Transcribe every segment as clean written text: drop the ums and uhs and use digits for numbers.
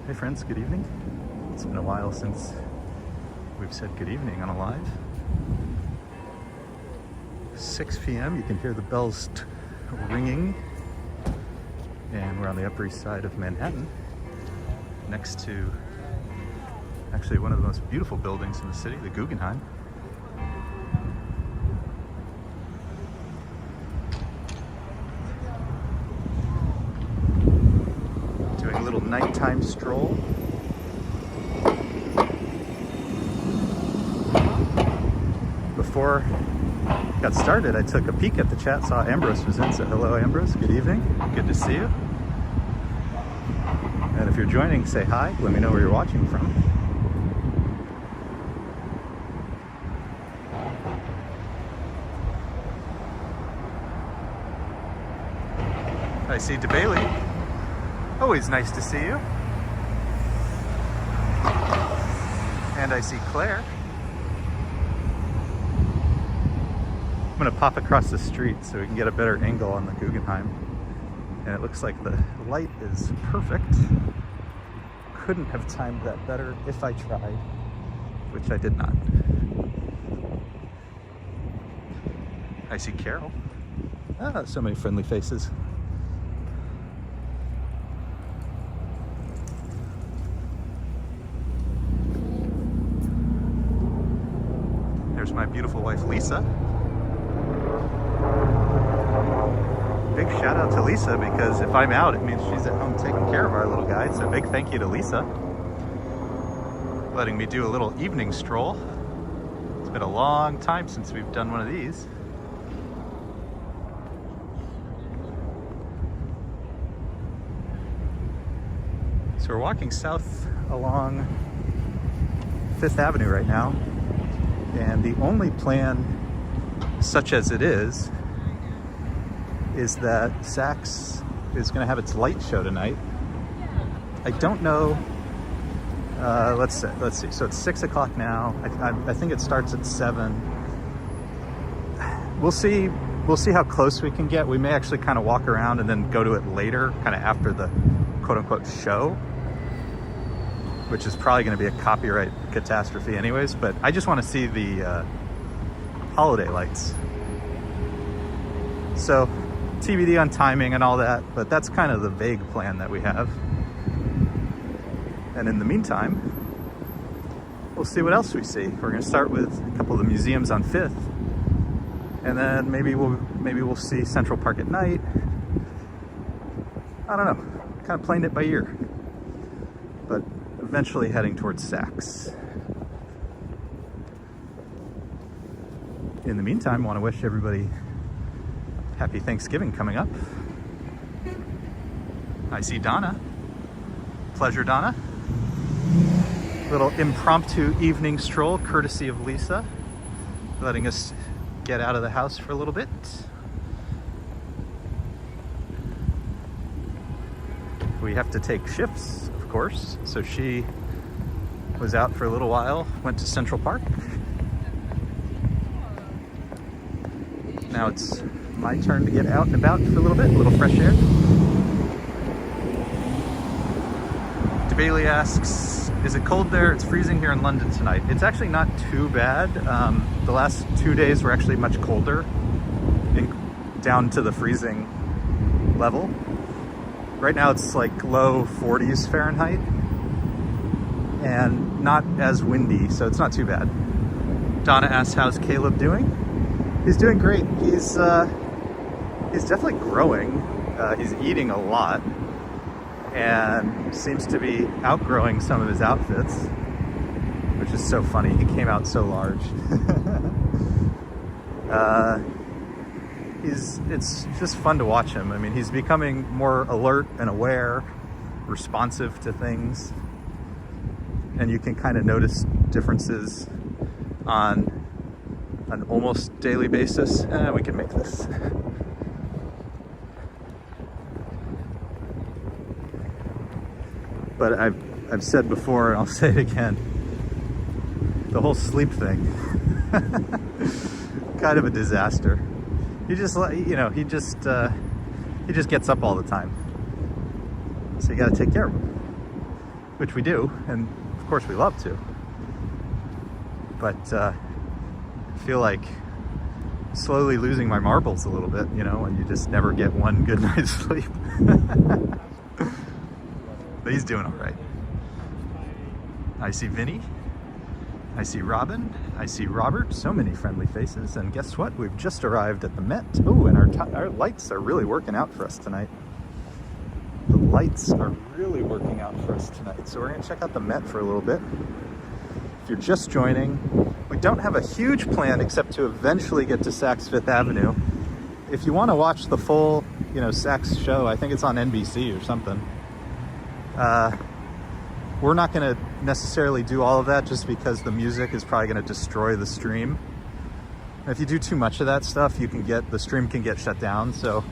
Hey friends, good evening. It's been a while since we've said good evening on a live. 6 p.m. You can hear the bells ringing, and we're on the Upper East Side of Manhattan, next to actually one of the most beautiful buildings in the city, the Guggenheim. Doing a little nighttime stroll. Before I got started, I took a peek at the chat, saw Ambrose was in, said hello Ambrose, good evening, good to see you. And if you're joining, say hi, let me know where you're watching from. I see DeBailey. Always nice to see you. And I see Claire. I'm gonna pop across the street so we can get a better angle on the Guggenheim. And it looks like the light is perfect. Couldn't have timed that better if I tried, which I did not. I see Carol. Ah, so many friendly faces. There's my beautiful wife, Lisa. Big shout out to Lisa, because if I'm out, it means she's at home taking care of our little guy. So big thank you to Lisa, letting me do a little evening stroll. It's been a long time since we've done one of these. So we're walking south along 5th Avenue right now. And the only plan, such as it is that Saks is going to have its light show tonight. I don't know. Let's see. So it's 6 o'clock now. I think it starts at 7. We'll see. We'll see how close we can get. We may actually kind of walk around and then go to it later, kind of after the quote-unquote show, which is probably going to be a copyright catastrophe anyways, but I just want to see the holiday lights. So TBD on timing and all that, but that's kind of the vague plan that we have. And in the meantime, we'll see what else we see. We're going to start with a couple of the museums on 5th, and then maybe we'll see Central Park at night. I don't know, kind of playing it by ear, but eventually heading towards Saks. In the meantime, I want to wish everybody happy Thanksgiving coming up. I see Donna. Pleasure, Donna. Little impromptu evening stroll, courtesy of Lisa, letting us get out of the house for a little bit. We have to take shifts, of course, so she was out for a little while, went to Central Park. Now it's my turn to get out and about for a little bit, a little fresh air. DeBailey asks, is it cold there? It's freezing here in London tonight. It's actually not too bad. The last 2 days were actually much colder, down to the freezing level. Right now it's like low 40s Fahrenheit and not as windy, so it's not too bad. Donna asks, how's Caleb doing? He's doing great. He's definitely growing. He's eating a lot and seems to be outgrowing some of his outfits, which is so funny. He came out so large. It's just fun to watch him. I mean, he's becoming more alert and aware, responsive to things, and you can kind of notice differences on an almost daily basis. We can make this. But I've said before, and I'll say it again, the whole sleep thing, kind of a disaster. He just, you know, he just gets up all the time. So you got to take care of him. which we do, and of course we love to. But I feel like slowly losing my marbles a little bit, you know, and you just never get one good night's sleep. But he's doing all right. I see Vinny. I see Robin. I see Robert. So many friendly faces. And guess what? We've just arrived at the Met. Oh, and our lights are really working out for us tonight. The lights are really working out for us tonight. So we're going to check out the Met for a little bit. If you're just joining, we don't have a huge plan except to eventually get to Saks Fifth Avenue. If you want to watch the full, you know, Saks show, I think it's on NBC or something. We're not going to necessarily do all of that just because the music is probably going to destroy the stream. And if you do too much of that stuff, the stream can get shut down. So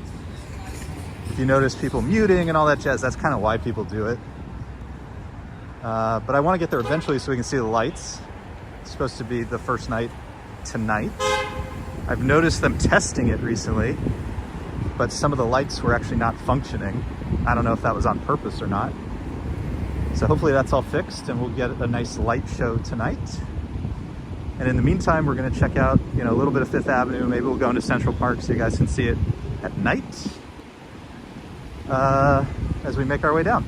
if you notice people muting and all that jazz, that's kind of why people do it. But I want to get there eventually so we can see the lights. It's supposed to be the first night tonight. I've noticed them testing it recently, but some of the lights were actually not functioning. I don't know if that was on purpose or not. So hopefully that's all fixed and we'll get a nice light show tonight. And in the meantime, we're going to check out, you know, a little bit of Fifth Avenue. Maybe we'll go into Central Park so you guys can see it at night as we make our way down.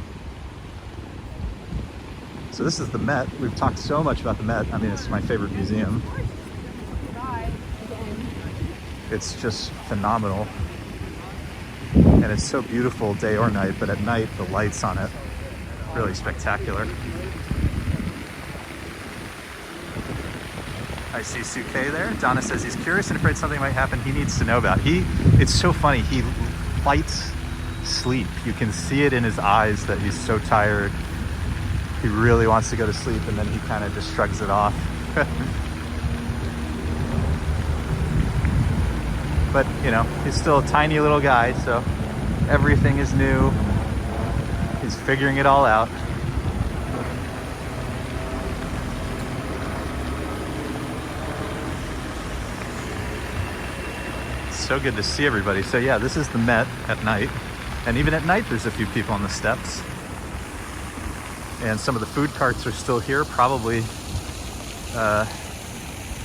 So this is the Met. We've talked so much about the Met. I mean, it's my favorite museum. It's just phenomenal. And it's so beautiful day or night, but at night, the lights on it, really spectacular. I see Suke there. Donna says he's curious and afraid something might happen he needs to know about. It's so funny, he fights sleep. You can see it in his eyes that he's so tired. He really wants to go to sleep and then he kind of just shrugs it off. But, you know, he's still a tiny little guy, so everything is new. He's figuring it all out. So good to see everybody. So yeah, this is the Met at night. And even at night, there's a few people on the steps. And some of the food carts are still here. Probably, at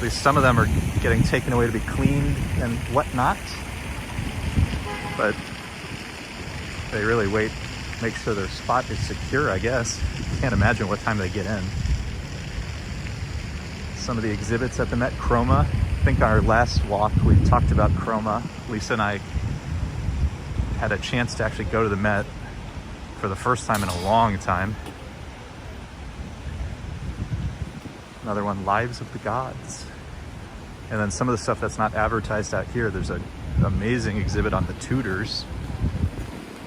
least some of them are getting taken away to be cleaned and whatnot. But they really make sure their spot is secure, I guess. Can't imagine what time they get in. Some of the exhibits at the Met, Chroma. I think our last walk we talked about Chroma. Lisa and I had a chance to actually go to the Met for the first time in a long time. Another one, Lives of the Gods. And then some of the stuff that's not advertised out here, there's an amazing exhibit on the Tudors.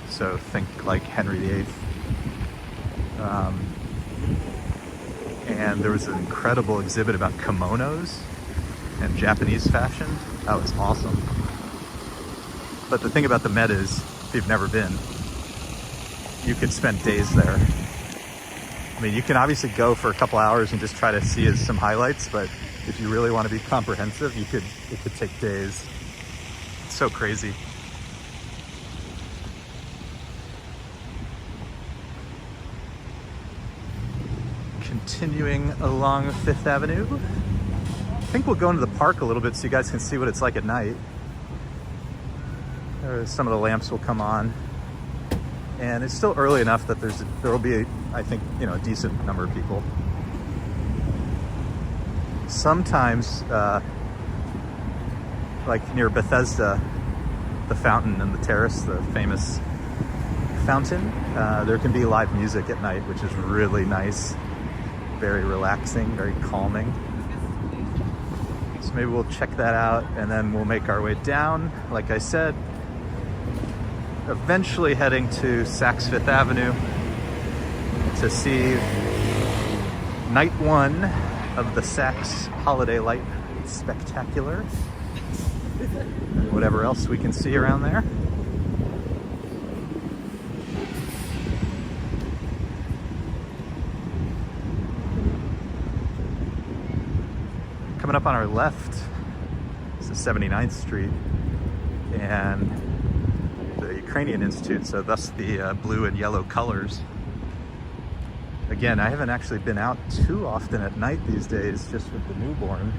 So think like Henry VIII. And there was an incredible exhibit about kimonos and Japanese fashion. That was awesome. But the thing about the Met is, if you've never been, you could spend days there. I mean, you can obviously go for a couple hours and just try to see some highlights, but if you really want to be comprehensive, it could take days. It's so crazy. Continuing along Fifth Avenue. I think we'll go into the park a little bit so you guys can see what it's like at night. Some of the lamps will come on. And it's still early enough that there will be, I think, you know, a decent number of people. Sometimes, like near Bethesda, the fountain and the terrace, the famous fountain, there can be live music at night, which is really nice. Very relaxing, very calming. So maybe we'll check that out and then we'll make our way down. Like I said, eventually heading to Saks Fifth Avenue to see night one of the Saks Holiday Light Spectacular. And whatever else we can see around there. Coming up on our left is the 79th Street and the Ukrainian Institute, so thus the blue and yellow colors. Again, I haven't actually been out too often at night these days, just with the newborn.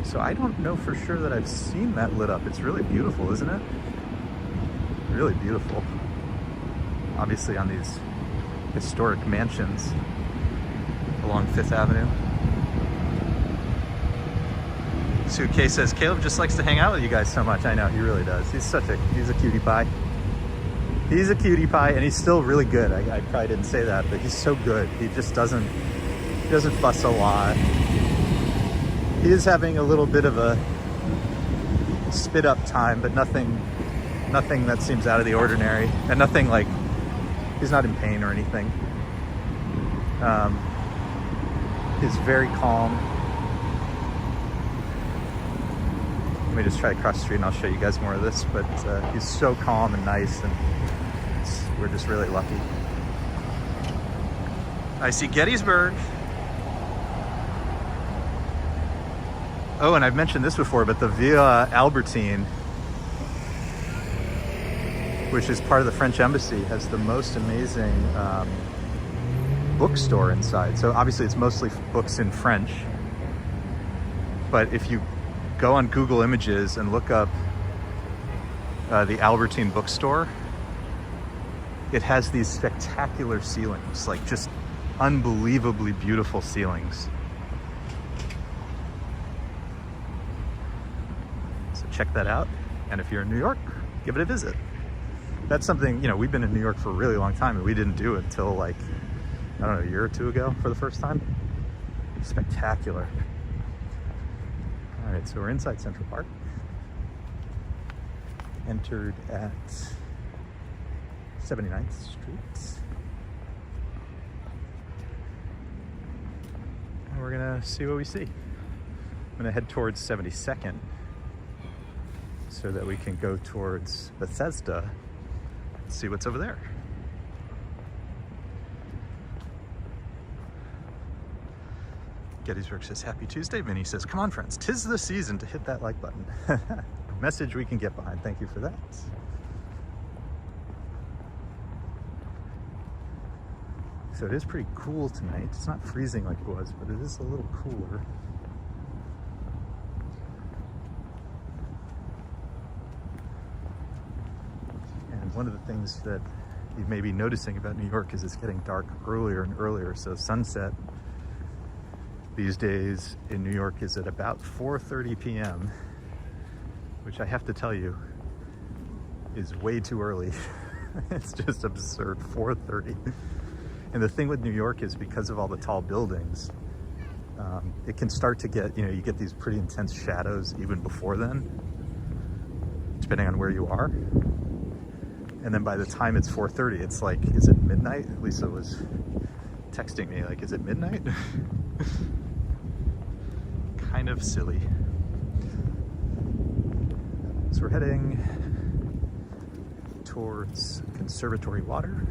So I don't know for sure that I've seen that lit up. It's really beautiful, isn't it? Really beautiful. Obviously on these historic mansions along 5th Avenue. Suitcase says, Caleb just likes to hang out with you guys so much. I know, he really does. He's a cutie pie. He's a cutie pie, and he's still really good. I probably didn't say that, but he's so good. He just doesn't fuss a lot. He is having a little bit of a spit up time, but nothing that seems out of the ordinary, and nothing like, he's not in pain or anything. He's very calm. Let me just try to cross the street and I'll show you guys more of this, but he's so calm and nice, and we're just really lucky. I see Gettysburg. Oh, and I've mentioned this before, but the Villa Albertine, which is part of the French Embassy, has the most amazing bookstore inside. So obviously it's mostly books in French, but if you go on Google Images and look up the Albertine bookstore, it has these spectacular ceilings, like just unbelievably beautiful ceilings. So check that out. And if you're in New York, give it a visit. That's something, you know, we've been in New York for a really long time and we didn't do it until like, I don't know, a year or two ago for the first time. Spectacular. All right, so we're inside Central Park. Entered at 79th Street. And we're gonna see what we see. I'm gonna head towards 72nd so that we can go towards Bethesda and see what's over there. Gettysburg says, happy Tuesday. Vinny says, come on friends, 'tis the season to hit that like button. Message we can get behind. Thank you for that. So it is pretty cool tonight. It's not freezing like it was, but it is a little cooler. And one of the things that you may be noticing about New York is it's getting dark earlier and earlier. So sunset these days in New York is at about 4:30 p.m., which I have to tell you is way too early. It's just absurd, 4:30. And the thing with New York is because of all the tall buildings, it can start to get, you know, you get these pretty intense shadows even before then, depending on where you are. And then by the time it's 4:30, it's like, is it midnight? Lisa was texting me like, is it midnight? Kind of silly. So we're heading towards Conservatory Water,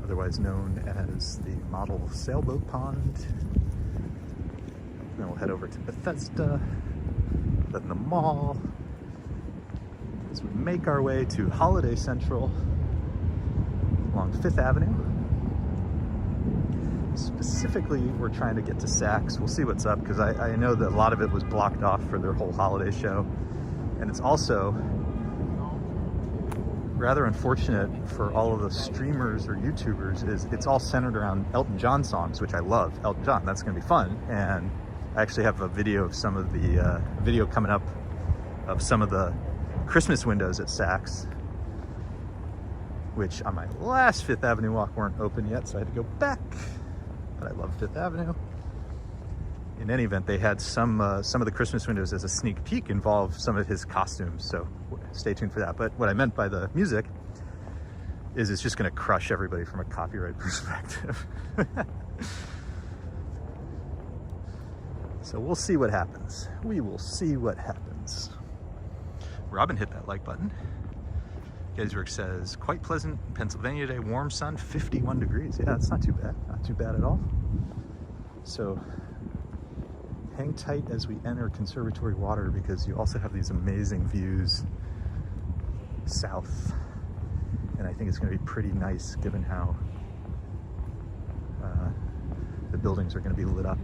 otherwise known as the Model Sailboat Pond. Then we'll head over to Bethesda, then the mall, as we make our way to Holiday Central along 5th Avenue. Specifically, we're trying to get to Saks. We'll see what's up, because I know that a lot of it was blocked off for their whole holiday show. And it's also rather unfortunate for all of the streamers or YouTubers is it's all centered around Elton John songs, which I love. Elton John, that's gonna be fun. And I actually have a video of some of the, video coming up of some of the Christmas windows at Saks, which on my last 5th Avenue walk weren't open yet, so I had to go back. But I love 5th Avenue. In any event, they had some of the Christmas windows as a sneak peek involve some of his costumes, so stay tuned for that. But what I meant by the music is it's just gonna crush everybody from a copyright perspective. So we'll see what happens. We will see what happens. Robin hit that like button. Gettysburg says, quite pleasant Pennsylvania day, warm sun, 51 degrees. Yeah, it's not too bad. Not too bad at all. So hang tight as we enter Conservatory Water, because you also have these amazing views south. And I think it's gonna be pretty nice given how the buildings are going to be lit up.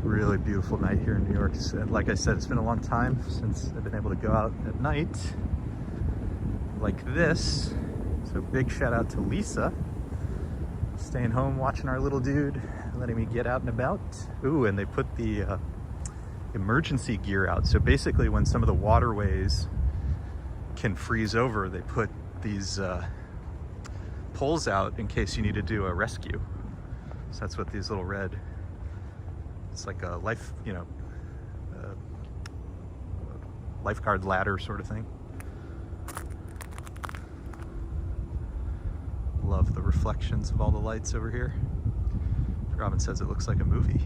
Really beautiful night here in New York. Like I said, it's been a long time since I've been able to go out at night like this. So big shout out to Lisa, staying home watching our little dude, letting me get out and about. Ooh, and they put the emergency gear out. So basically when some of the waterways can freeze over, they put these poles out in case you need to do a rescue. So that's what these little red, it's like a life, you know, lifeguard ladder sort of thing. Love the reflections of all the lights over here. Robin says it looks like a movie.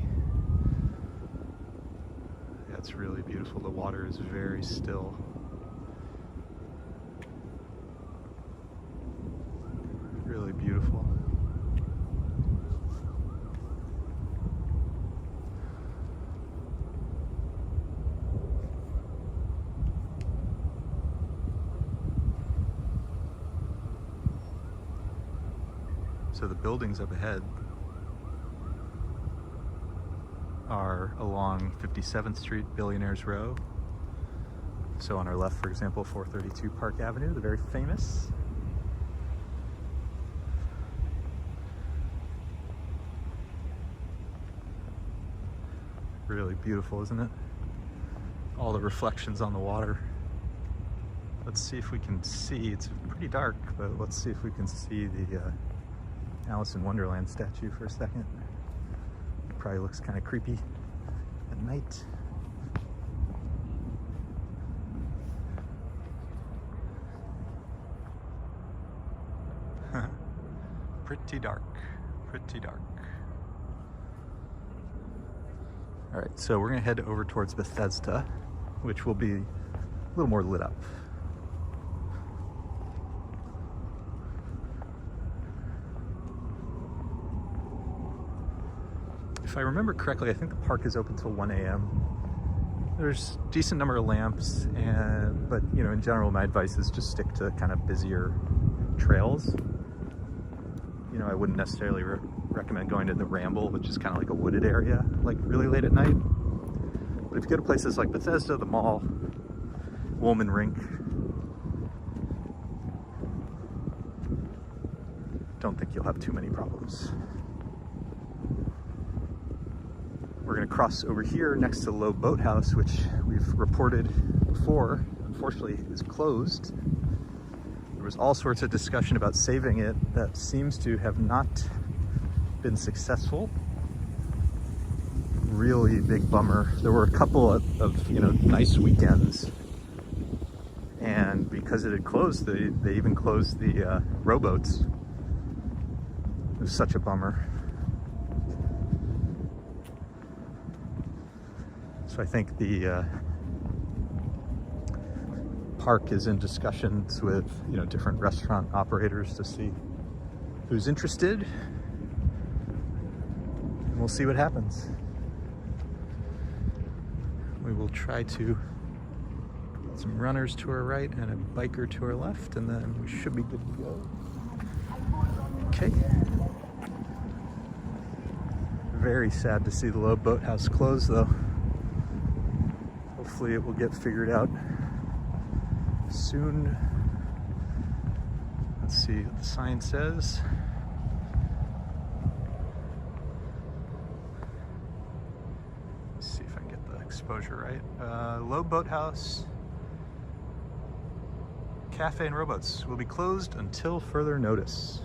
Yeah, it's really beautiful. The water is very still. Really beautiful. So the buildings up ahead are along 57th Street, Billionaires Row. So on our left, for example, 432 Park Avenue, the very famous. Really beautiful, isn't it? All the reflections on the water. Let's see if we can see, it's pretty dark, but let's see if we can see the Alice in Wonderland statue for a second. It probably looks kind of creepy at night. Pretty dark, pretty dark. All right, so we're gonna head over towards Bethesda, which will be a little more lit up. If I remember correctly, I think the park is open till 1 a.m. There's a decent number of lamps, but you know, in general, my advice is just stick to kind of busier trails. You know, I wouldn't necessarily recommend going to the Ramble, which is kind of like a wooded area, like really late at night. But if you go to places like Bethesda, the mall, Woolman Rink, don't think you'll have too many problems. We're going to cross over here next to Low Boathouse, which we've reported before, unfortunately is closed. There was all sorts of discussion about saving it that seems to have not been successful. Really big bummer. There were a couple of you know, nice weekends, and because it had closed, they even closed the rowboats. It was such a bummer. So I think the park is in discussions with, you know, different restaurant operators to see who's interested, and we'll see what happens. We will try to get some runners to our right and a biker to our left, and then we should be good to go. Okay. Very sad to see the Low Boathouse close, though. Hopefully it will get figured out soon. Let's see what the sign says. Let's see if I can get the exposure right. Low Boathouse Cafe and Rowboats will be closed until further notice.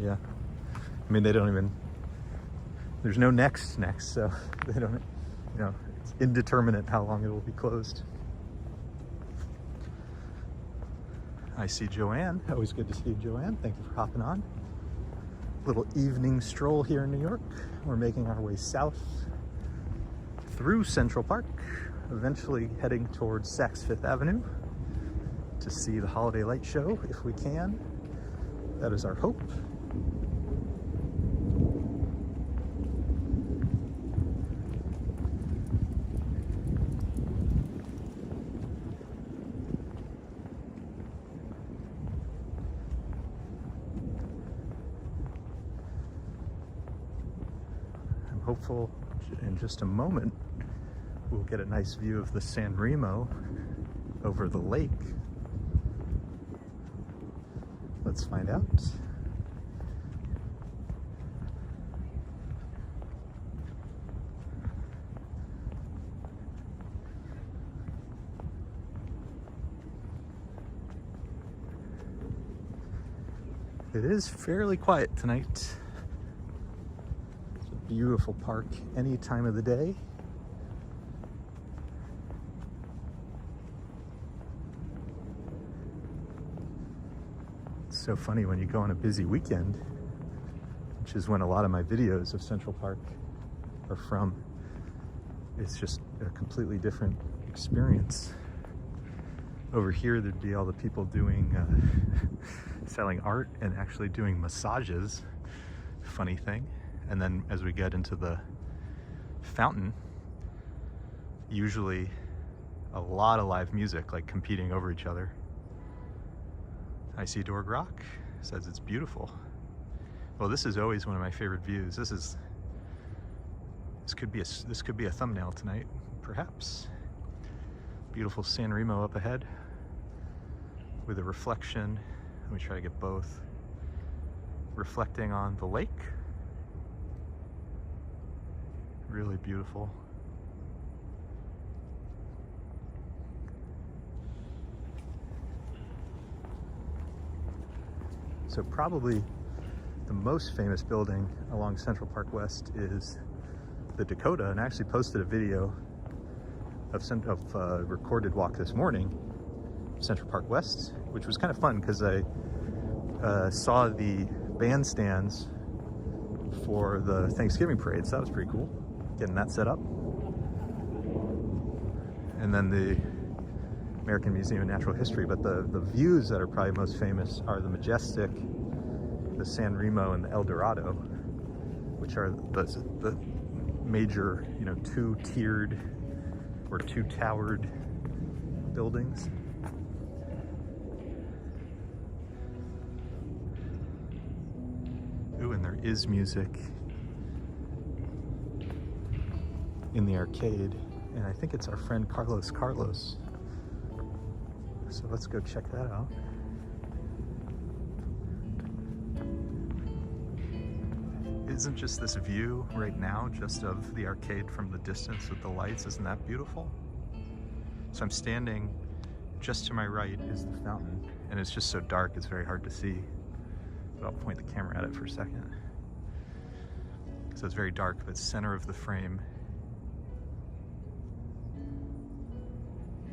Yeah. I mean, they don't even, there's no next, so they don't, you know, it's indeterminate how long it will be closed. I see Joanne. Always good to see you, Joanne. Thank you for hopping on. Little evening stroll here in New York. We're making our way south through Central Park, eventually heading towards Saks Fifth Avenue to see the Holiday Light Show if we can. That is our hope. hopeful in just a moment we'll get a nice view of the San Remo over the lake. Let's find out. It is fairly quiet tonight. It's a beautiful park any time of the day. It's so funny when you go on a busy weekend, which is when a lot of my videos of Central Park are from. It's just a completely different experience. Over here, there'd be all the people doing, selling art and actually doing massages. Funny thing. And then as we get into the fountain, usually a lot of live music, like competing over each other. Isidore Rock says it's beautiful. Well, this is always one of my favorite views. This could be a thumbnail tonight, perhaps. Beautiful San Remo up ahead with a reflection. Let me try to get both. Reflecting on the lake. Really beautiful. So probably the most famous building along Central Park West is the Dakota, and I actually posted a video of a recorded walk this morning, Central Park West, which was kind of fun because I saw the bandstands for the Thanksgiving parade, so that was pretty cool, getting that set up. And then the American Museum of Natural History, but the views that are probably most famous are the Majestic, the San Remo, and the El Dorado, which are the major, two-tiered or two-towered buildings. Ooh, and there is music in the arcade, and I think it's our friend Carlos. So let's go check that out. Isn't just this view right now just of the arcade from the distance with the lights, isn't that beautiful? So I'm standing just to my right is the fountain, and it's just so dark it's very hard to see, but I'll point the camera at it for a second. So it's very dark, but center of the frame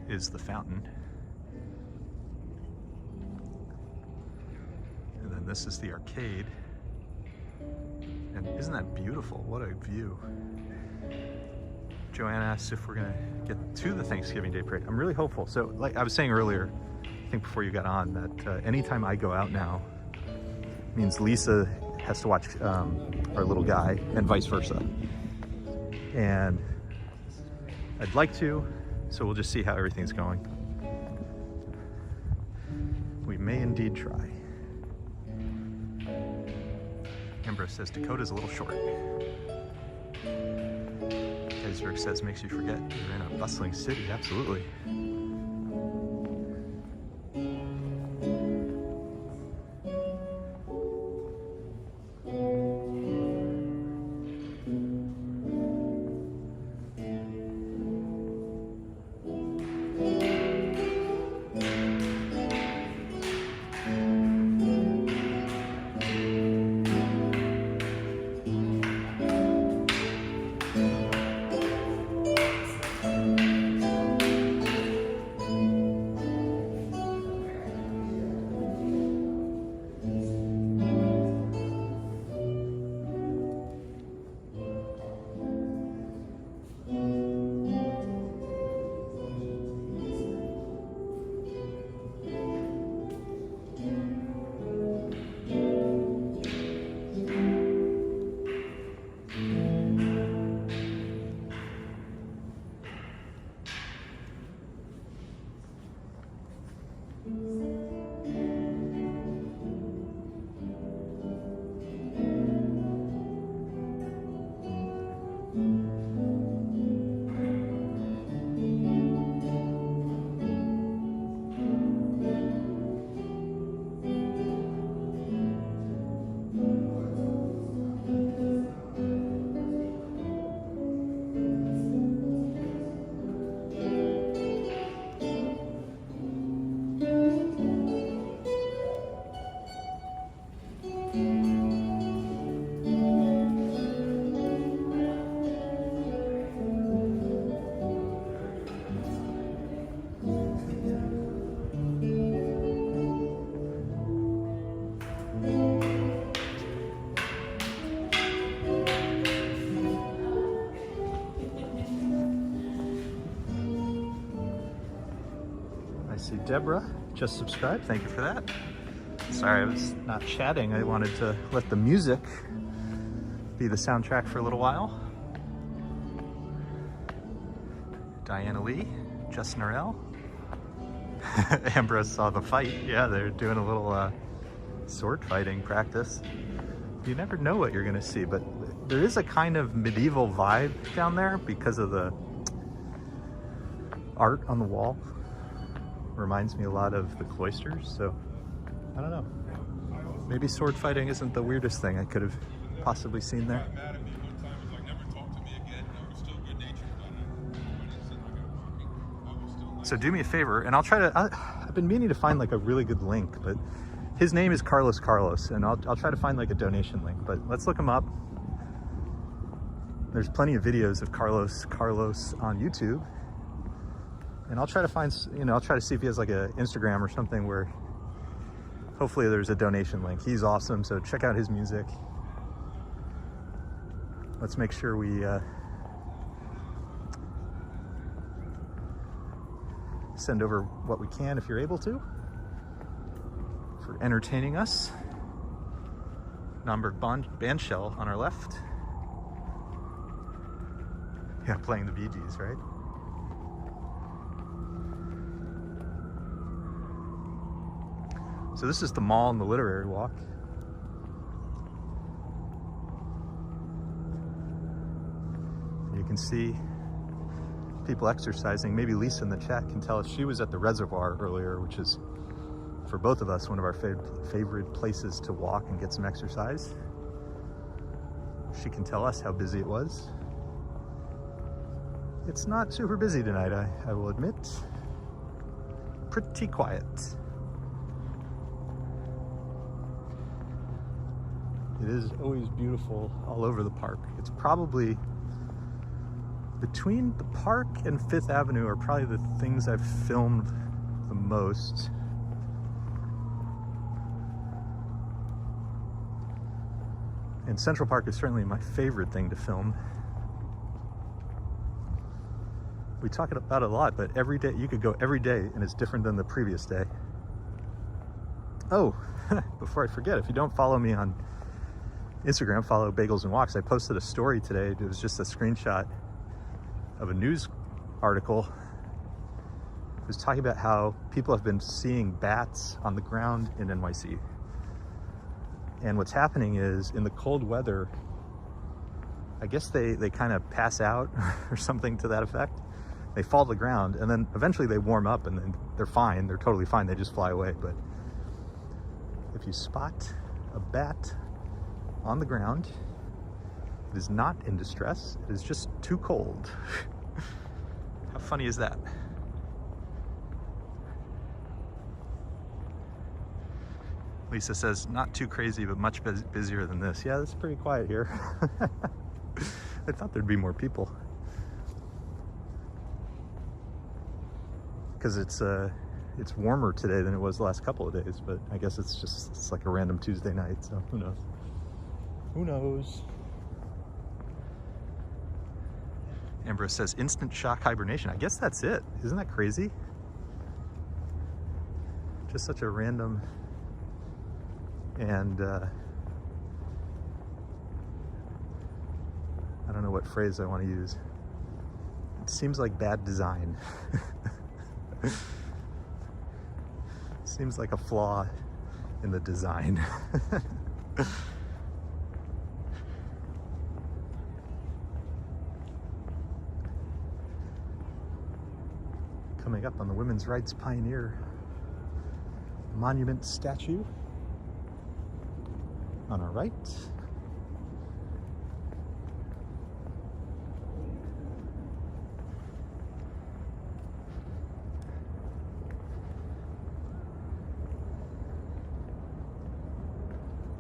is the fountain. And then this is the arcade. And isn't that beautiful? What a view. Joanne asked if we're gonna get to the Thanksgiving Day parade. I'm really hopeful. So like I was saying earlier, I think before you got on, that anytime I go out now, means Lisa has to watch our little guy and vice versa. And I'd like to, so we'll just see how everything's going. We may indeed try. Ambrose says Dakota's a little short. Ezric says makes you forget you're in a bustling city. Absolutely. Deborah just subscribed. Thank you for that. Sorry, I was not chatting. I wanted to let the music be the soundtrack for a little while. Diana Lee, Justin Norell. Ambrose saw the fight. Yeah, they're doing a little sword fighting practice. You never know what you're gonna see, but there is a kind of medieval vibe down there because of the art on the wall. Reminds me a lot of the cloisters, so I don't know. Maybe sword fighting isn't the weirdest thing I could have possibly seen there. So do me a favor, and I'll try to, I've been meaning to find like a really good link, but his name is Carlos, and I'll try to find like a donation link, but let's look him up. There's plenty of videos of Carlos on YouTube. And I'll try to find, I'll try to see if he has like an Instagram or something where hopefully there's a donation link. He's awesome, so check out his music. Let's make sure we send over what we can if you're able to for entertaining us. Naumburg Bandshell on our left. Yeah, playing the Bee Gees, right? So this is the mall and the literary walk. You can see people exercising. Maybe Lisa in the chat can tell us. She was at the reservoir earlier, which is, for both of us, one of our favorite places to walk and get some exercise. She can tell us how busy it was. It's not super busy tonight, I will admit. Pretty quiet. It is always beautiful all over the park. It's probably, between the park and Fifth Avenue are probably the things I've filmed the most. And Central Park is certainly my favorite thing to film. We talk about it a lot, but every day, you could go every day and it's different than the previous day. Oh, before I forget, if you don't follow me on Instagram, follow Bagels and Walks. I posted a story today. It was just a screenshot of a news article. It was talking about how people have been seeing bats on the ground in NYC. And what's happening is, in the cold weather, I guess they kind of pass out or something to that effect. They fall to the ground and then eventually they warm up and then they're fine. They're totally fine. They just fly away. But if you spot a bat on the ground, it is not in distress. It is just too cold. How funny is that? Lisa says, not too crazy, but much busier than this. Yeah, it's pretty quiet here. I thought there'd be more people. Because it's warmer today than it was the last couple of days, but I guess it's like a random Tuesday night, so who knows? Who knows? Ambrose says, instant shock hibernation. I guess that's it. Isn't that crazy? Just such a random and I don't know what phrase I want to use. It seems like bad design. Seems like a flaw in the design. Coming up on the women's rights pioneer monument statue on our right.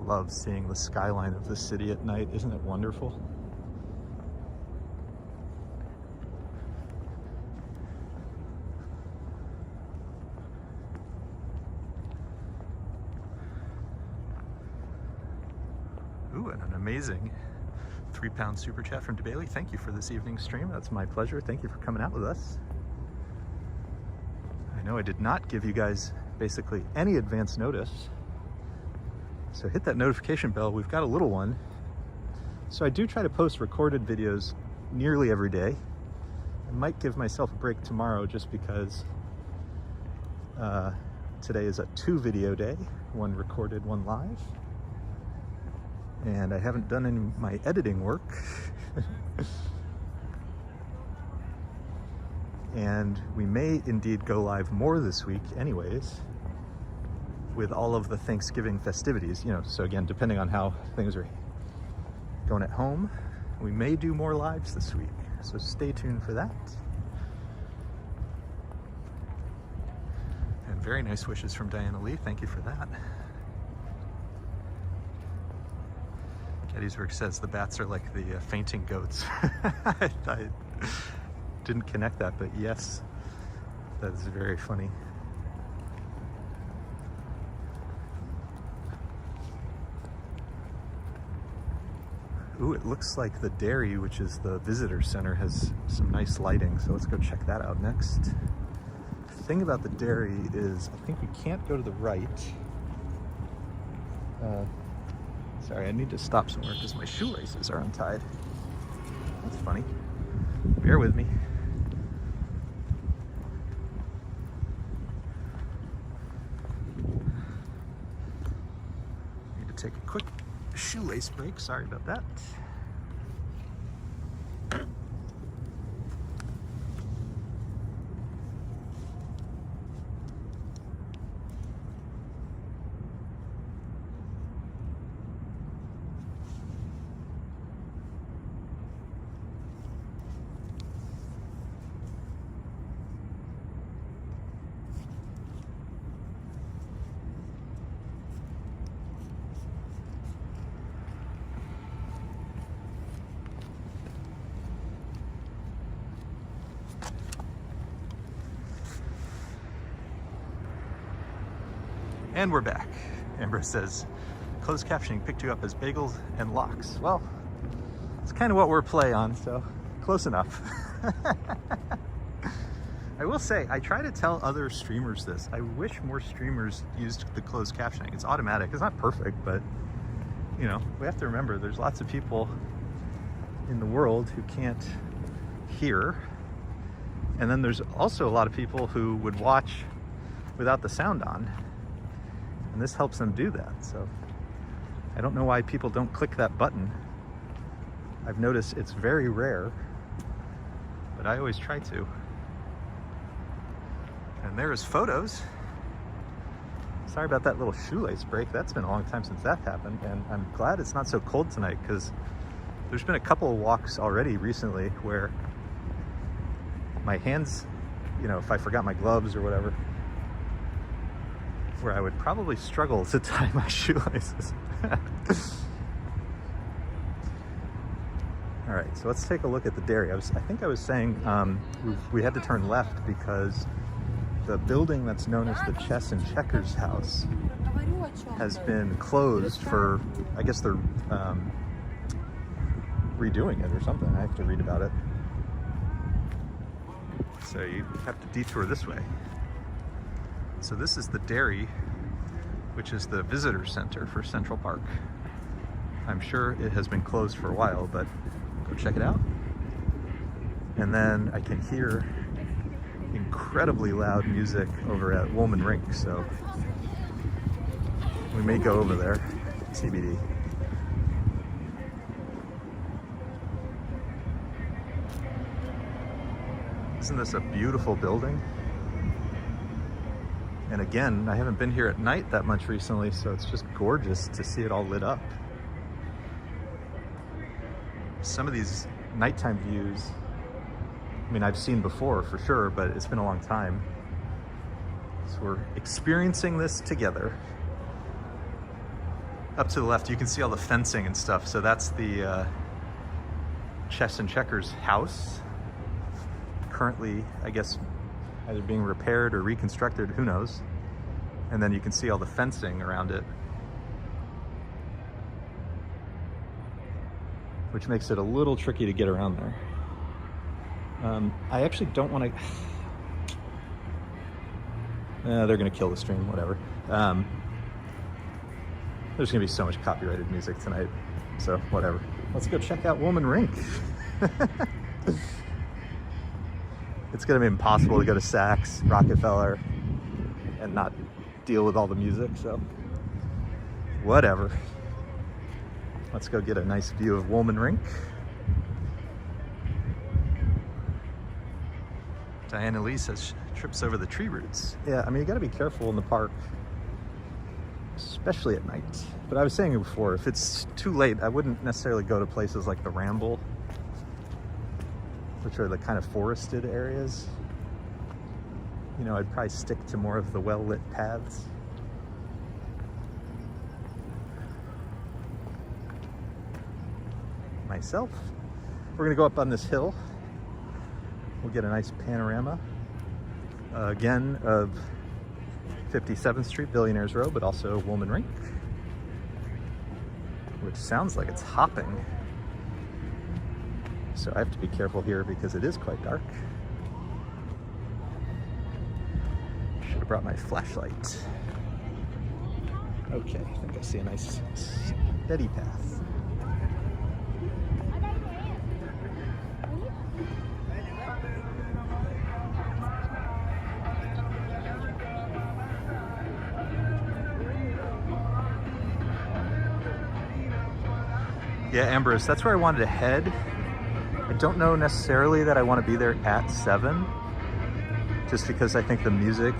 Love seeing the skyline of the city at night. Isn't it wonderful? Ooh, and an amazing £3 super chat from DeBailey. Thank you for this evening's stream. That's my pleasure. Thank you for coming out with us. I know I did not give you guys basically any advance notice. So hit that notification bell. We've got a little one. So I do try to post recorded videos nearly every day. I might give myself a break tomorrow just because today is a 2 video day, one recorded, one live. And I haven't done any of my editing work. And we may indeed go live more this week anyways, with all of the Thanksgiving festivities, you know, so again, depending on how things are going at home, we may do more lives this week. So stay tuned for that. And very nice wishes from Diana Lee. Thank you for that. Gettysburg says the bats are like the fainting goats. I didn't connect that, but yes, that is very funny. Ooh, it looks like the dairy, which is the visitor center, has some nice lighting, so let's go check that out next. The thing about the dairy is I think we can't go to the right. Sorry, I need to stop somewhere because my shoelaces are untied. That's funny. Bear with me. Need to take a quick shoelace break. Sorry about that. And we're back. Amber says, closed captioning picked you up as bagels and lox. Well, it's kind of what we're play on, so close enough. I will say, I try to tell other streamers this. I wish more streamers used the closed captioning. It's automatic. It's not perfect, but you know, we have to remember there's lots of people in the world who can't hear. And then there's also a lot of people who would watch without the sound on. And this helps them do that. So I don't know why people don't click that button. I've noticed it's very rare, but I always try to. And there's photos. Sorry about that little shoelace break. That's been a long time since that happened. And I'm glad it's not so cold tonight because there's been a couple of walks already recently where my hands, you know, if I forgot my gloves or whatever, where I would probably struggle to tie my shoelaces. All right, so let's take a look at the dairy. I think I was saying we had to turn left because the building that's known as the Chess and Checkers House has been closed for, I guess they're redoing it or something. I have to read about it. So you have to detour this way. So this is the dairy, which is the visitor center for Central Park. I'm sure it has been closed for a while, but go check it out. And then I can hear incredibly loud music over at Woolman Rink, so we may go over there, TBD. Isn't this a beautiful building? And again, I haven't been here at night that much recently, so it's just gorgeous to see it all lit up. Some of these nighttime views, I mean, I've seen before for sure, but it's been a long time. So we're experiencing this together. Up to the left, you can see all the fencing and stuff. So that's the Chess and Checkers house. Currently, I guess, either being repaired or reconstructed, who knows. And then you can see all the fencing around it, which makes it a little tricky to get around there. I actually don't want to... They're gonna kill the stream, whatever. There's gonna be so much copyrighted music tonight, so whatever. Let's go check out Woolman Rink. It's gonna be impossible to go to Saks, Rockefeller, and not deal with all the music, so whatever. Let's go get a nice view of Woolman Rink. Diana Lee says trips over the tree roots. Yeah, I mean, you gotta be careful in the park, especially at night. But I was saying it before, if it's too late, I wouldn't necessarily go to places like the Ramble, which are the kind of forested areas. You know, I'd probably stick to more of the well-lit paths. Myself, we're gonna go up on this hill. We'll get a nice panorama, again, of 57th Street, Billionaires Row, but also Woolman Rink, which sounds like it's hopping. So I have to be careful here because it is quite dark. Should have brought my flashlight. Okay, I think I see a nice steady path. Yeah, Ambrose, that's where I wanted to head. I don't know necessarily that I want to be there at 7, just because I think the music,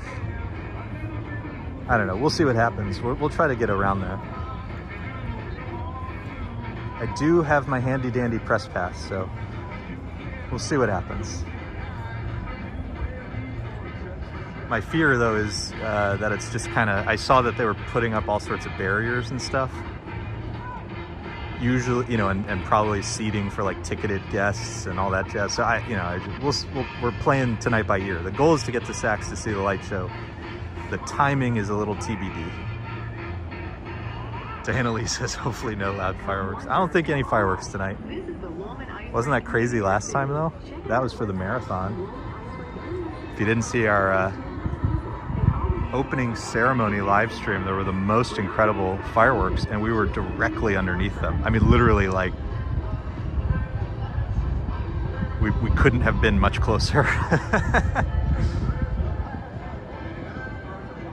I don't know, we'll see what happens. We'll try to get around there. I do have my handy dandy press pass, so we'll see what happens. My fear though is that it's just kind of, I saw that they were putting up all sorts of barriers and stuff. Usually, you know, and probably seating for like ticketed guests and all that jazz. So we're playing tonight by ear. The goal is to get to Saks to see the light show. The timing is a little TBD. Diana Lee says, hopefully no loud fireworks. I don't think any fireworks tonight. Wasn't that crazy last time though? That was for the marathon. If you didn't see our opening ceremony live stream, there were the most incredible fireworks and we were directly underneath them. I mean, literally, like, we couldn't have been much closer.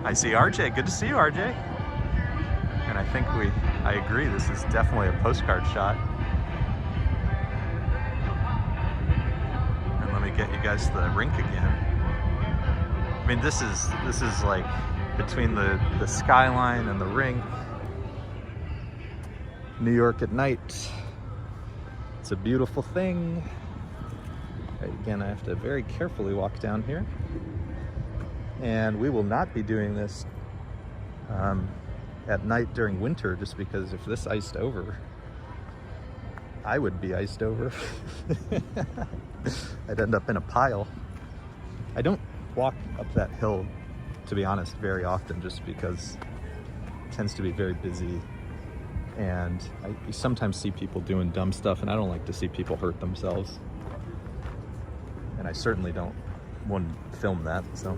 I see RJ. Good to see you, RJ. And I think I agree, this is definitely a postcard shot. And let me get you guys to the rink again. I mean, this is like between the skyline and the rink. New York at night. It's a beautiful thing. Right, again, I have to very carefully walk down here. And we will not be doing this at night during winter, just because if this iced over, I would be iced over. I'd end up in a pile. I don't walk up that hill, to be honest, very often, just because it tends to be very busy, and I sometimes see people doing dumb stuff, and I don't like to see people hurt themselves, and I certainly don't want to film that. So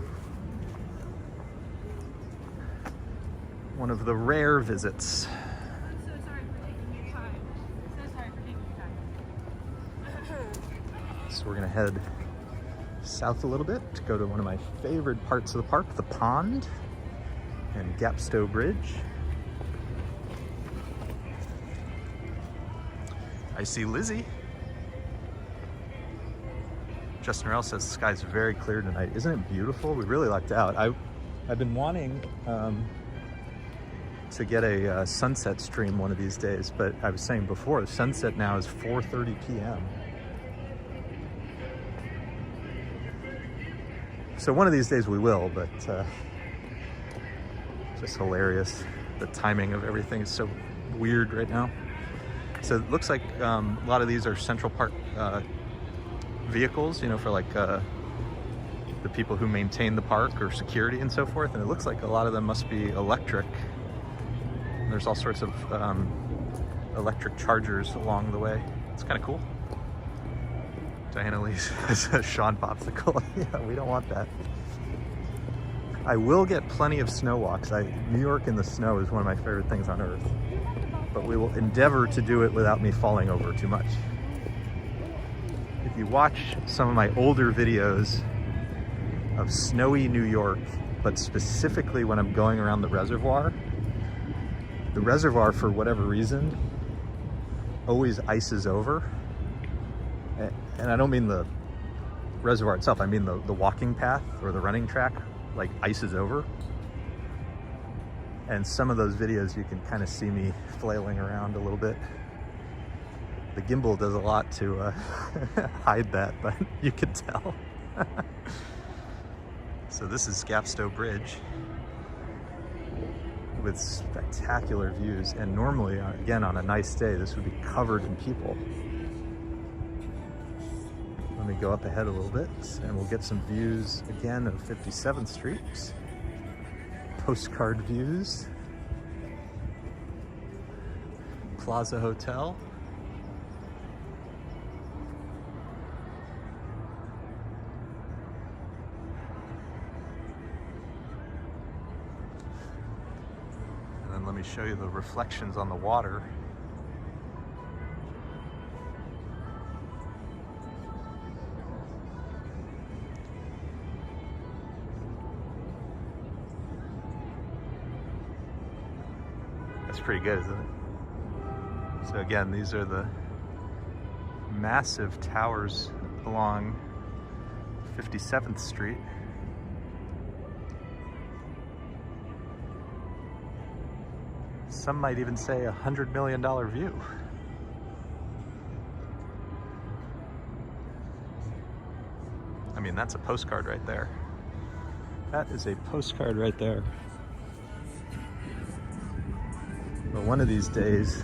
one of the rare visits. I'm so sorry for taking your time. So sorry for taking your time. So we're gonna head south a little bit to go to one of my favorite parts of the park, the pond and Gapstow Bridge. I see Lizzie. Justin Rell says the sky's very clear tonight. Isn't it beautiful? We really lucked out. I've been wanting to get a sunset stream one of these days, but I was saying before, the sunset now is 4:30 p.m. So one of these days we will, but just hilarious. The timing of everything is so weird right now. So it looks like a lot of these are Central Park vehicles, you know, for like the people who maintain the park or security and so forth. And it looks like a lot of them must be electric. And there's all sorts of electric chargers along the way. It's kind of cool. Diana Lee says Sean Popsicle. Yeah, we don't want that. I will get plenty of snow walks. New York in the snow is one of my favorite things on earth. But we will endeavor to do it without me falling over too much. If you watch some of my older videos of snowy New York, but specifically when I'm going around the reservoir, for whatever reason, always ices over. And I don't mean the reservoir itself, I mean the walking path or the running track, like ices over. And some of those videos you can kind of see me flailing around a little bit. The gimbal does a lot to hide that, but you can tell. So this is Gapstow Bridge with spectacular views. And normally, again, on a nice day, this would be covered in people. Let me go up ahead a little bit and we'll get some views again of 57th Street. Postcard views. Plaza Hotel. And then let me show you the reflections on the water. That's pretty good, isn't it? So again, these are the massive towers along 57th Street. Some might even say $100 million view. I mean, that's a postcard right there. That is a postcard right there. But one of these days,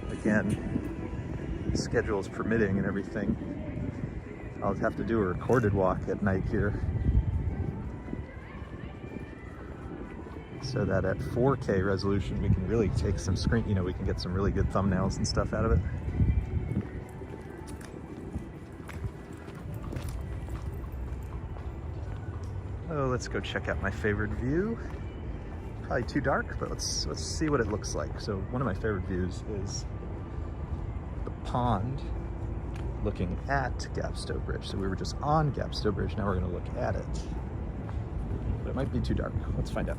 again, schedules permitting and everything, I'll have to do a recorded walk at night here. So that at 4K resolution, we can really take some screen, you know, we can get some really good thumbnails and stuff out of it. Oh, let's go check out my favorite view. Probably too dark, but let's see what it looks like. So one of my favorite views is the pond looking at Gapstow Bridge. So we were just on Gapstow Bridge, now we're gonna look at it. But it might be too dark, let's find out.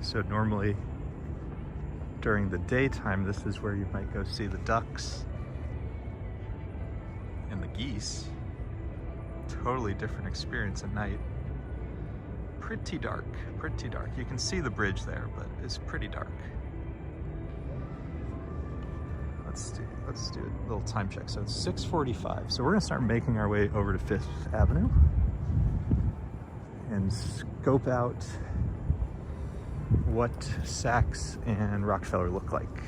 So normally during the daytime, this is where you might go see the ducks and the geese. Totally different experience at night. Pretty dark, pretty dark. You can see the bridge there, but it's pretty dark. Let's do a little time check. So it's 6:45. So we're gonna start making our way over to 5th Avenue and scope out what Saks and Rockefeller look like.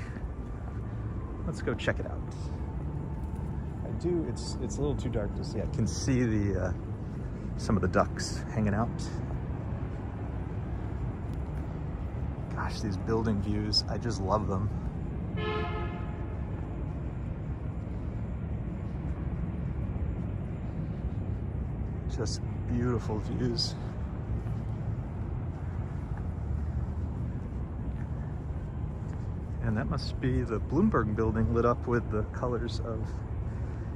Let's go check it out. It's a little too dark to see. I can see the some of the ducks hanging out. Gosh, these building views, I just love them. Just beautiful views. And that must be the Bloomberg building lit up with the colors of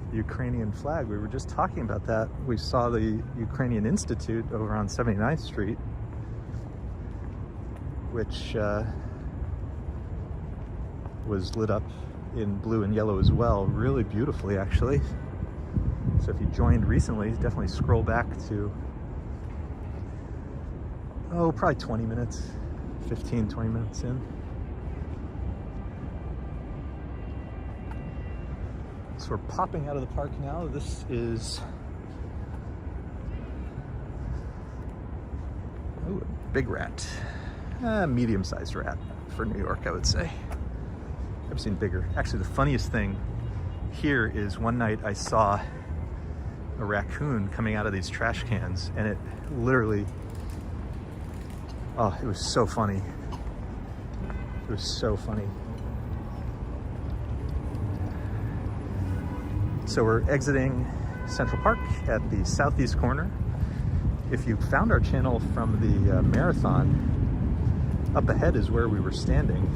the Ukrainian flag. We were just talking about that. We saw the Ukrainian Institute over on 79th Street, which was lit up in blue and yellow as well, really beautifully actually. So if you joined recently, definitely scroll back to, oh, probably 20 minutes, 15, 20 minutes in. So we're popping out of the park now. This is, ooh, a big rat. Medium-sized rat for New York, I would say. I've seen bigger. Actually, the funniest thing here is one night I saw a raccoon coming out of these trash cans, and it literally, oh, it was so funny. It was so funny. So we're exiting Central Park at the southeast corner. If you found our channel from the marathon, up ahead is where we were standing.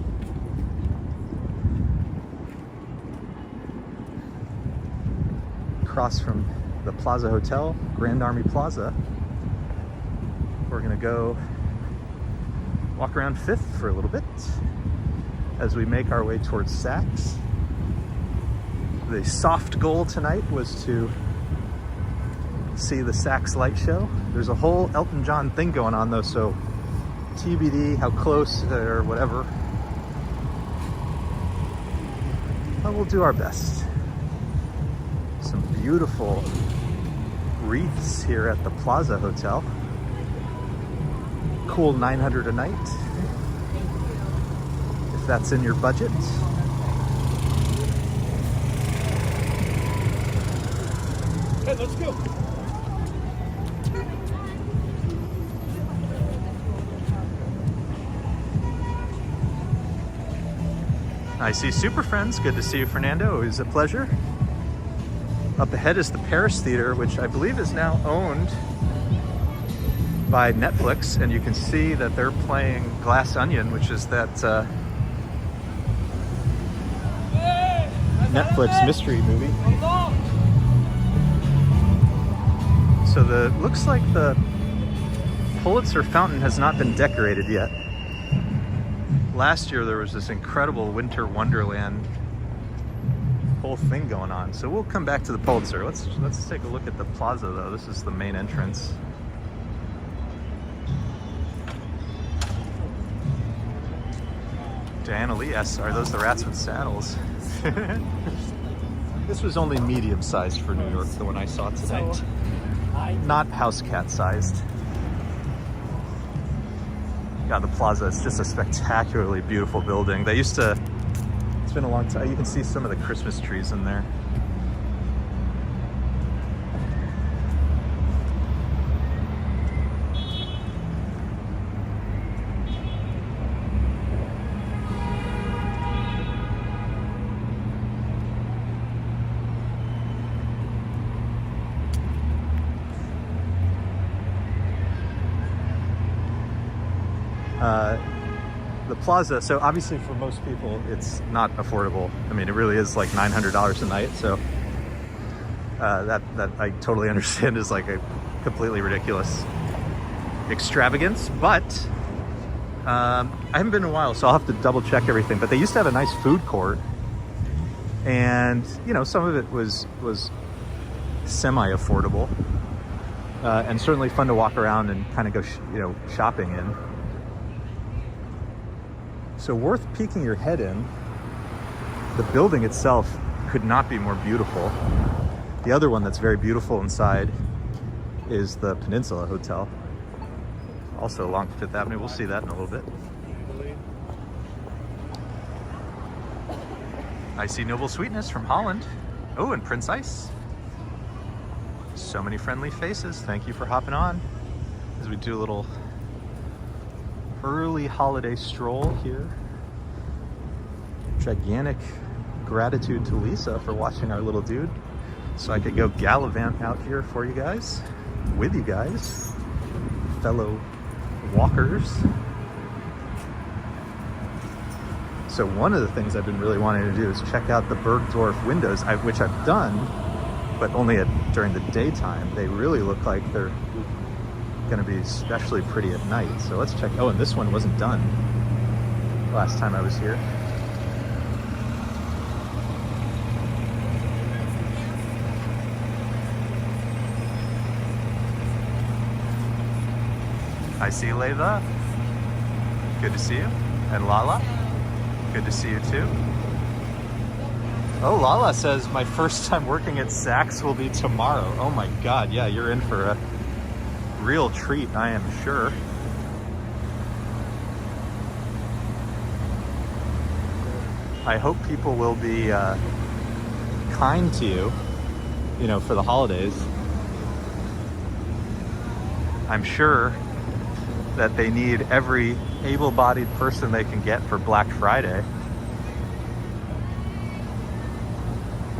Across from the Plaza Hotel, Grand Army Plaza. We're gonna go walk around 5th for a little bit as we make our way towards Saks. The soft goal tonight was to see the Saks light show. There's a whole Elton John thing going on though, so TBD how close or whatever. But we'll do our best. Some beautiful wreaths here at the Plaza Hotel. Cool $900 a night. If that's in your budget. Hey, let's go. I see Super Friends. Good to see you, Fernando. Always a pleasure. Up ahead is the Paris Theater, which I believe is now owned by Netflix, and you can see that they're playing Glass Onion, which is that Netflix mystery movie. So looks like the Pulitzer Fountain has not been decorated yet. Last year there was this incredible winter wonderland whole thing going on. So we'll come back to the Pulitzer. Let's take a look at the Plaza though. This is the main entrance. Diana Lee asks, are those the rats with saddles? This was only medium sized for New York, the one I saw tonight. Not house cat sized. God, the Plaza is just a spectacularly beautiful building. They used to, it's been a long time. You can see some of the Christmas trees in there. The Plaza, so obviously for most people it's not affordable. I mean, it really is like $900 a night, so that I totally understand is like a completely ridiculous extravagance, but I haven't been in a while, so I'll have to double check everything. But they used to have a nice food court, and you know, some of it was semi-affordable, and certainly fun to walk around and kind of go shopping in. So worth peeking your head in. The building itself could not be more beautiful. The other one that's very beautiful inside is the Peninsula Hotel, also along 5th Avenue. We'll see that in a little bit. I see Noble Sweetness from Holland. Oh, and Prince Ice. So many friendly faces. Thank you for hopping on as we do a little early holiday stroll here. Gigantic gratitude to Lisa for watching our little dude, so I could go gallivant out here for you guys, with you guys, fellow walkers. So one of the things I've been really wanting to do is check out the Bergdorf windows, which I've done, but only during the daytime. They really look like they're going to be especially pretty at night. So let's check. Oh, and this one wasn't done last time I was here. I see Layla. Good to see you. And Lala. Good to see you too. Oh, Lala says my first time working at Saks will be tomorrow. Oh my God, yeah, you're in for a real treat, I am sure. I hope people will be kind to you, you know, for the holidays. I'm sure that they need every able-bodied person they can get for Black Friday.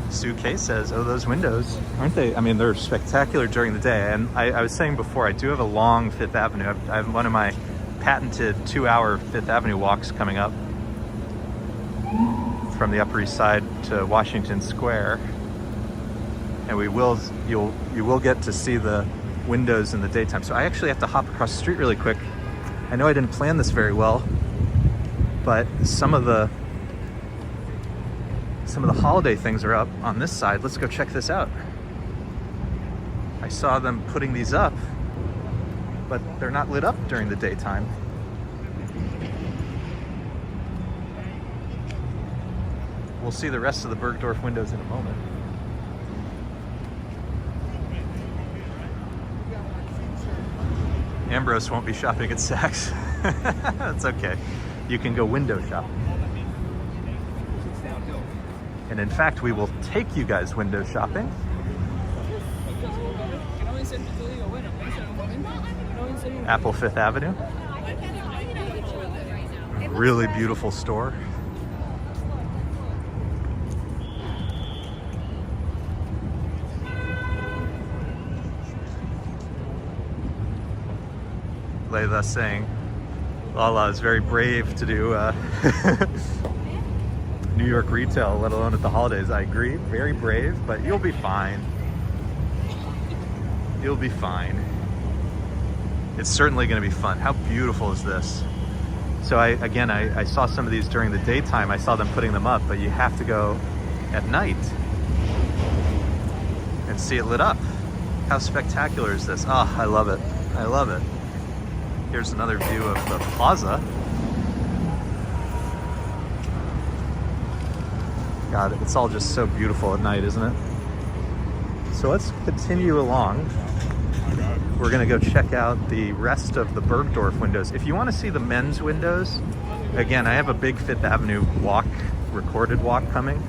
Sue K says, oh, those windows, aren't they? I mean, they're spectacular during the day. And I was saying before, I do have a long Fifth Avenue. I have one of my patented 2-hour Fifth Avenue walks coming up from the Upper East Side to Washington Square. And you will get to see the windows in the daytime. So I actually have to hop across the street really quick. I know I didn't plan this very well, but some of the holiday things are up on this side. Let's go check this out. I saw them putting these up, but they're not lit up during the daytime. We'll see the rest of the Bergdorf windows in a moment. Ambrose won't be shopping at Saks. That's okay. You can go window shopping. And in fact, we will take you guys window shopping. Apple Fifth Avenue. Really beautiful store. Layla saying Lala is very brave to do New York retail, let alone at the holidays. I agree, very brave, but you'll be fine. You'll be fine. It's certainly going to be fun. How beautiful is this? So I saw some of these during the daytime. I saw them putting them up, but you have to go at night and see it lit up. How spectacular is this? Oh, I love it. I love it. Here's another view of the Plaza. God, it's all just so beautiful at night, isn't it? So let's continue along. We're gonna go check out the rest of the Bergdorf windows. If you wanna see the men's windows, again, I have a big Fifth Avenue walk, recorded walk coming.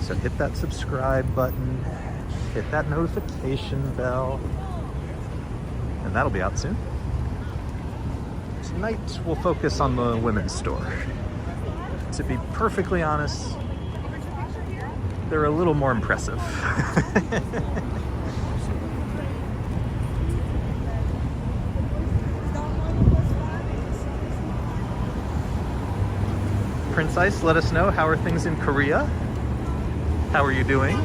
So hit that subscribe button, hit that notification bell, and that'll be out soon. Tonight, we'll focus on the women's store. To be perfectly honest, they're a little more impressive. Prince Ice, let us know, how are things in Korea? How are you doing?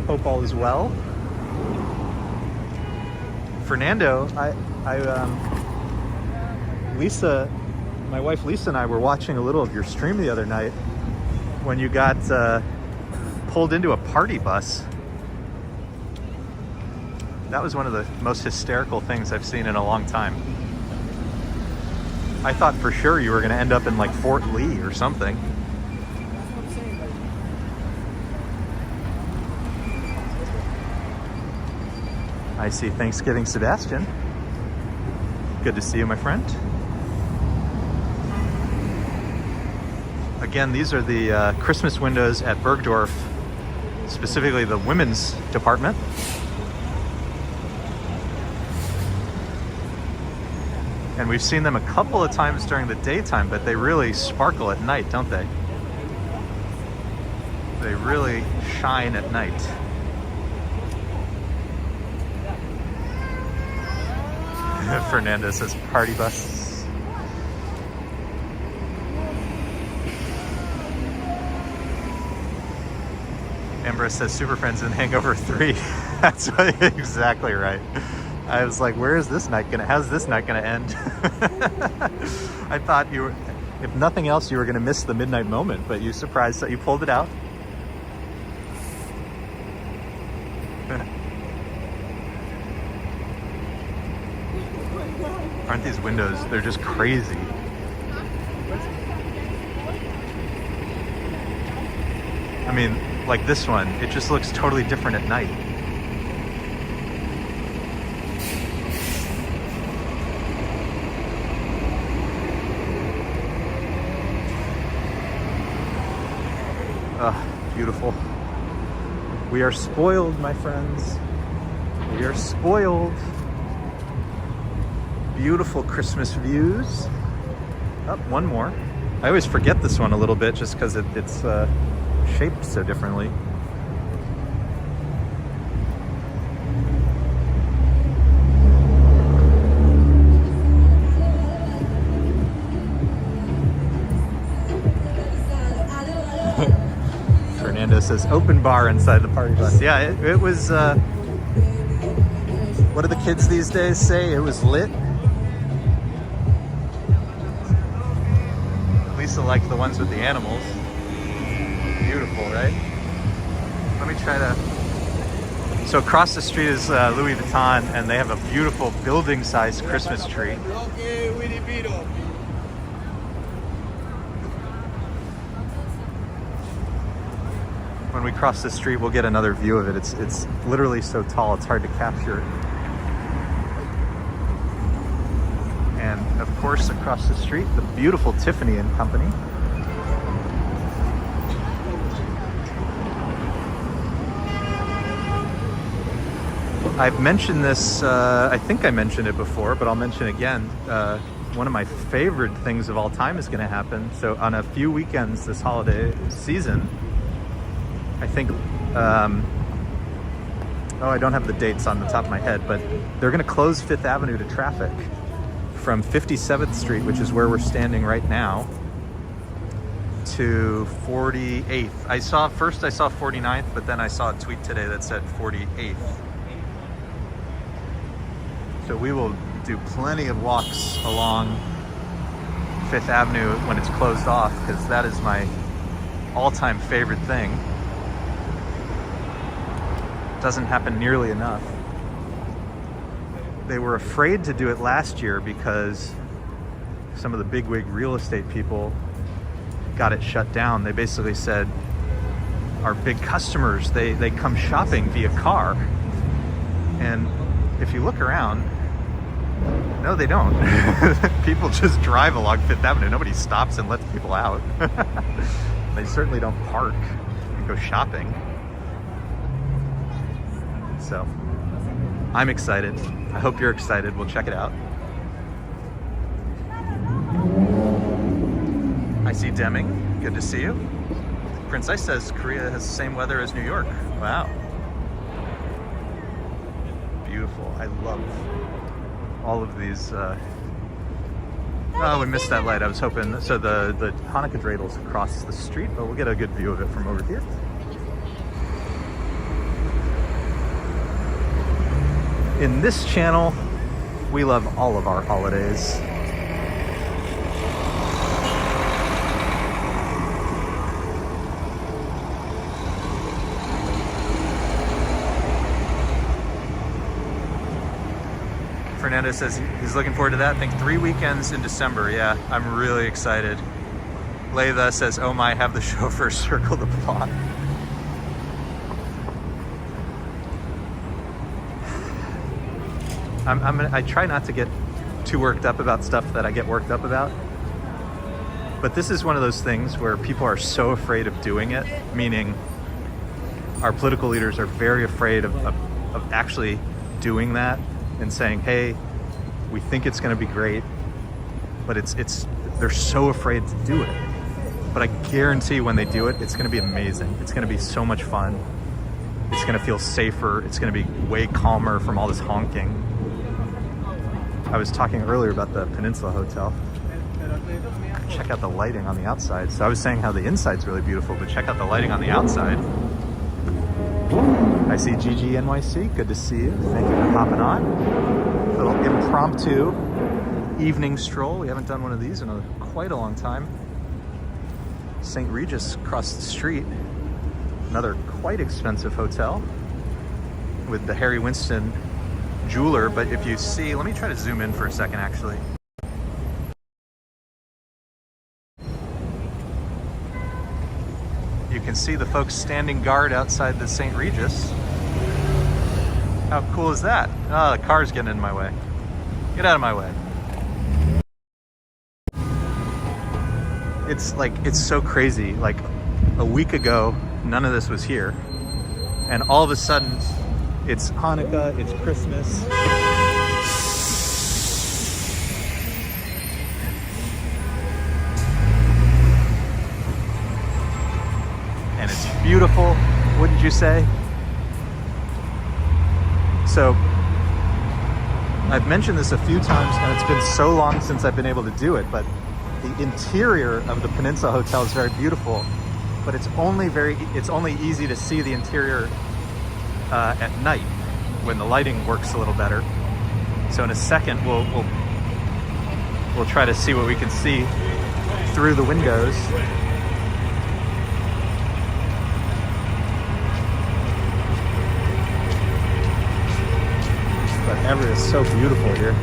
Hope all is well. Fernando, Lisa, my wife Lisa and I were watching a little of your stream the other night when you got pulled into a party bus. That was one of the most hysterical things I've seen in a long time. I thought for sure you were going to end up in like Fort Lee or something. I see Thanksgiving Sebastian. Good to see you, my friend. Again, these are the Christmas windows at Bergdorf, specifically the women's department. And we've seen them a couple of times during the daytime, but they really sparkle at night, don't they? They really shine at night. Fernando says party bus. Amber says Super Friends in Hangover 3. That's exactly right. I was like, how's this night gonna end? I thought you were, if nothing else, you were gonna miss the midnight moment, but you surprised that you pulled it out. Aren't these windows, they're just crazy. I mean, like this one, it just looks totally different at night. beautiful. We are spoiled, my friends. We are spoiled. Beautiful Christmas views. Oh, one more. I always forget this one a little bit just because it's shaped so differently. Fernando says open bar inside the party bus. Yeah, it was, what do the kids these days say? It was lit. Lisa liked the ones with the animals. Beautiful, right? Let me try to... So across the street is Louis Vuitton, and they have a beautiful building-sized Christmas tree. When we cross the street, we'll get another view of it. It's literally so tall, it's hard to capture. And of course, across the street, the beautiful Tiffany and Company. I've mentioned this, I think I mentioned it before, but I'll mention it again. One of my favorite things of all time is going to happen. So on a few weekends this holiday season, I think, oh, I don't have the dates on the top of my head, but they're going to close Fifth Avenue to traffic from 57th Street, which is where we're standing right now, to 48th. First I saw 49th, but then I saw a tweet today that said 48th. So we will do plenty of walks along Fifth Avenue when it's closed off, because that is my all-time favorite thing. Doesn't happen nearly enough. They were afraid to do it last year because some of the bigwig real estate people got it shut down. They basically said, our big customers, they come shopping via car. And if you look around, no, they don't. People just drive along Fifth Avenue. Nobody stops and lets people out. They certainly don't park and go shopping. So, I'm excited. I hope you're excited. We'll check it out. I see Deming. Good to see you. Prince Ice says Korea has the same weather as New York. Wow. Beautiful. I love all of these. Oh, we missed that light. I was hoping. So the Hanukkah dreidels across the street, but we'll get a good view of it from over here. In this channel, we love all of our holidays. Fernando says he's looking forward to that. I think 3 weekends in December. Yeah, I'm really excited. Layla says, oh my, have the chauffeur circle the plot. I try not to get too worked up about stuff that I get worked up about. But this is one of those things where people are so afraid of doing it, meaning our political leaders are very afraid of actually doing that and saying, hey, we think it's going to be great, but they're so afraid to do it. But I guarantee when they do it, it's going to be amazing. It's going to be so much fun. It's going to feel safer. It's going to be way calmer from all this honking. I was talking earlier about the Peninsula Hotel. Check out the lighting on the outside. So I was saying how the inside's really beautiful, but check out the lighting on the outside. I see Gigi NYC. Good to see you. Thank you for hopping on. Little impromptu evening stroll. We haven't done one of these in quite a long time. St. Regis across the street. Another quite expensive hotel with the Harry Winston jeweler. But if you see, let me try to zoom in for a second actually. You can see the folks standing guard outside the St. Regis. How cool is that? Oh, the car's getting in my way. Get out of my way. It's so crazy. Like a week ago, none of this was here. And all of a sudden, it's Hanukkah, it's Christmas. And it's beautiful, wouldn't you say? So, I've mentioned this a few times, and it's been so long since I've been able to do it, but the interior of the Peninsula Hotel is very beautiful, but it's only easy to see the interior at night when the lighting works a little better. So in a second, we'll try to see what we can see through the windows. But everything is so beautiful here.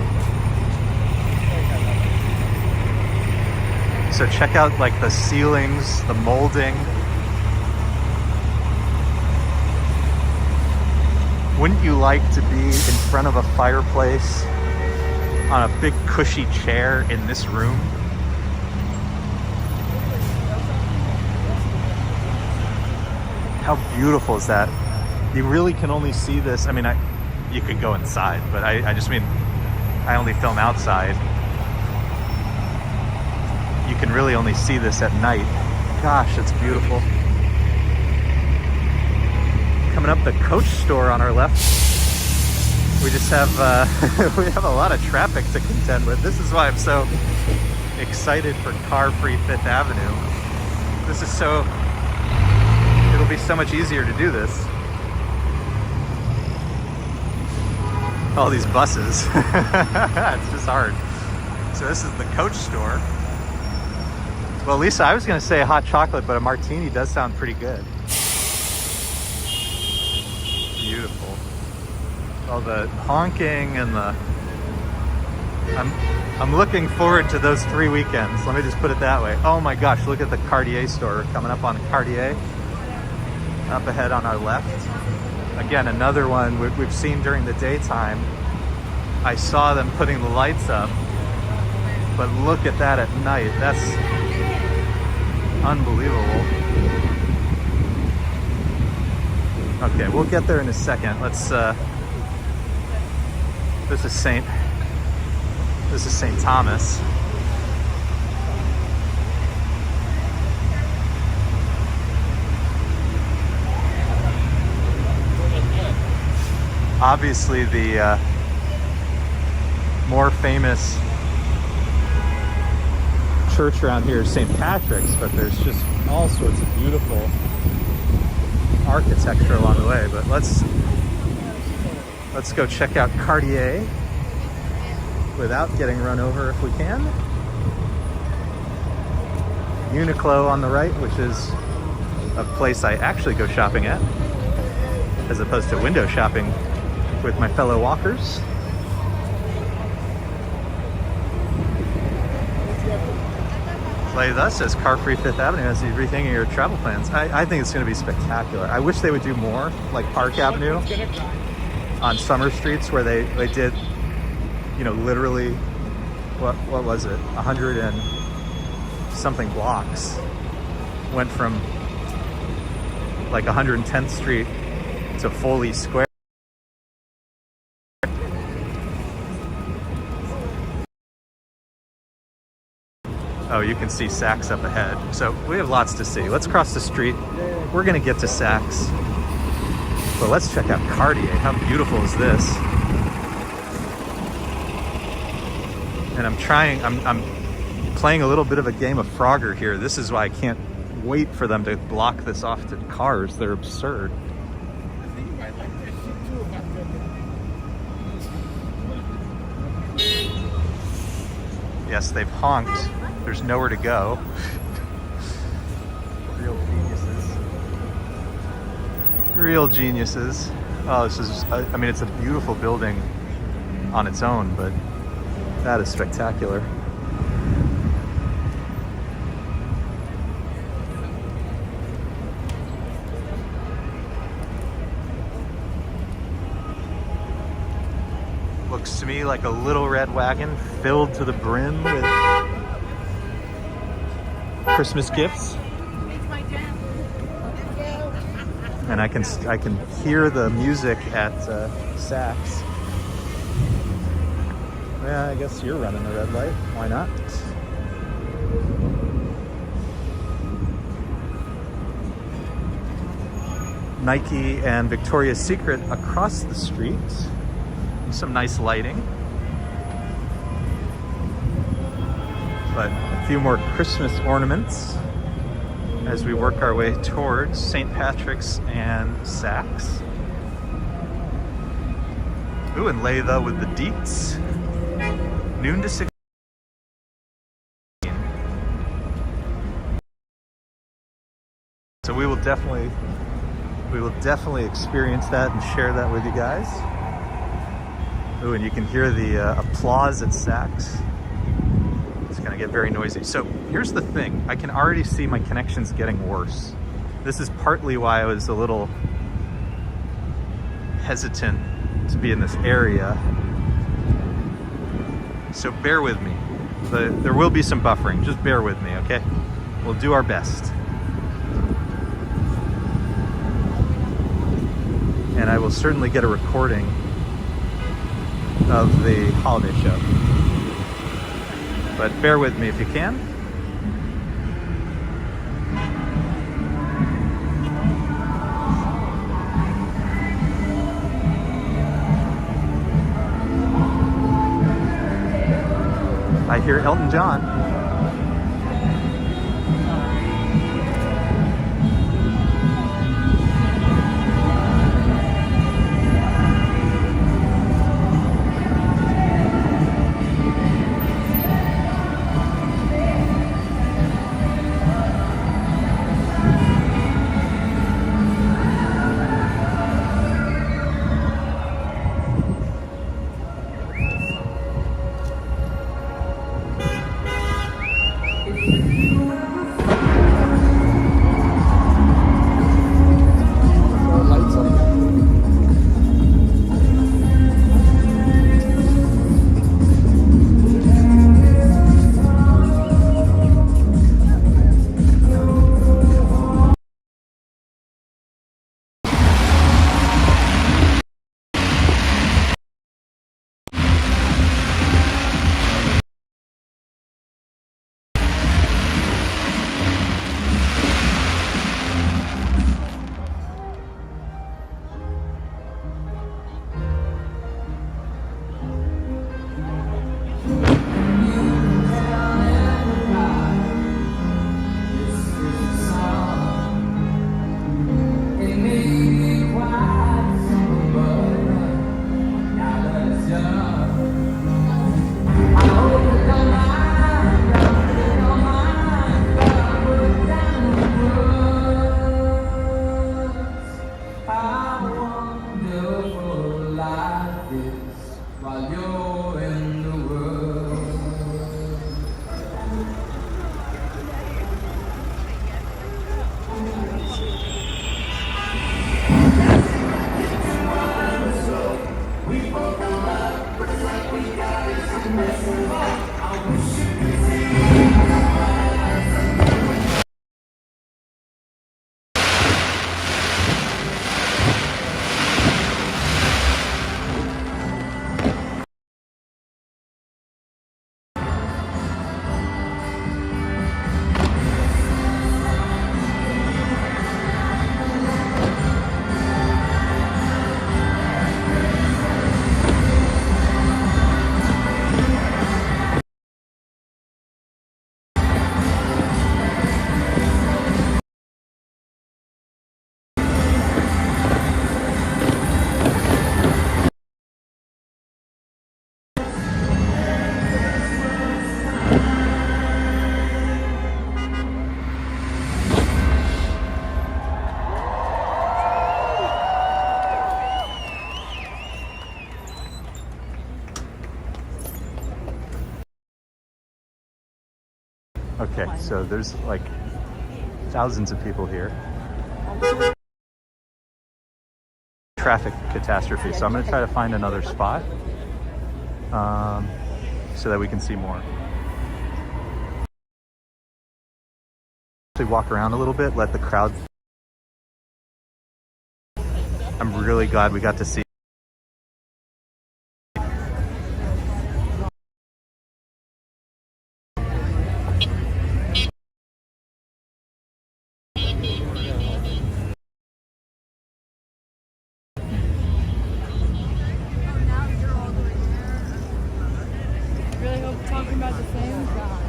So check out like the ceilings, the molding. Wouldn't you like to be in front of a fireplace on a big cushy chair in this room? How beautiful is that? You really can only see this. I mean, you could go inside, but I just mean, I only film outside. You can really only see this at night. Gosh, it's beautiful. Coming up the Coach store on our left, we just have we have a lot of traffic to contend with. This is why I'm so excited for car-free Fifth Avenue. This is it'll be so much easier to do this. All these buses. It's just hard. So this is the Coach store. Well, Lisa, I was going to say a hot chocolate, but a martini does sound pretty good. Beautiful. All the honking and the... I'm looking forward to those 3 weekends. Let me just put it that way. Oh my gosh, look at the Cartier store coming up on Cartier. Up ahead on our left. Again, another one we've seen during the daytime. I saw them putting the lights up, but look at that at night. That's unbelievable. Okay, we'll get there in a second. Let's, this is St. Thomas. Obviously the more famous church around here is St. Patrick's, but there's just all sorts of beautiful architecture along the way. But let's go check out Cartier without getting run over if we can. Uniqlo on the right, which is a place I actually go shopping at, as opposed to window shopping with my fellow walkers. Play thus as car-free Fifth Avenue as you're rethinking your travel plans. I think it's going to be spectacular. I wish they would do more, like Park Avenue on summer streets, where they did, you know, literally, what was it, 100 and something blocks. Went from like 110th Street to Foley Square. Oh, you can see Saks up ahead. So we have lots to see. Let's cross the street. We're gonna get to Saks. But let's check out Cartier. How beautiful is this? And I'm playing a little bit of a game of Frogger here. This is why I can't wait for them to block this off to cars. They're absurd. Yes, they've honked. There's nowhere to go. Real geniuses. Real geniuses. Oh, this is, I mean, it's a beautiful building on its own, but that is spectacular. Looks to me like a little red wagon filled to the brim with Christmas gifts. It's my jam. And I can hear the music at Saks. Yeah, I guess you're running the red light. Why not? Nike and Victoria's Secret across the street. Some nice lighting. But a few more Christmas ornaments as we work our way towards St. Patrick's and Saks. Ooh, and Layla with the deets. Noon to 6. So we will definitely experience that and share that with you guys. Ooh, and you can hear the applause at Saks. It's gonna get very noisy. So here's the thing, I can already see my connections getting worse. This is partly why I was a little hesitant to be in this area. So bear with me. There will be some buffering, just bear with me, okay? We'll do our best. And I will certainly get a recording of the holiday show. But bear with me if you can. I hear Elton John. Okay, so there's like thousands of people here. Traffic catastrophe, so I'm going to try to find another spot so that we can see more. Walk around a little bit, let the crowd I'm really glad we got to see. Really hope we're talking about the same guy.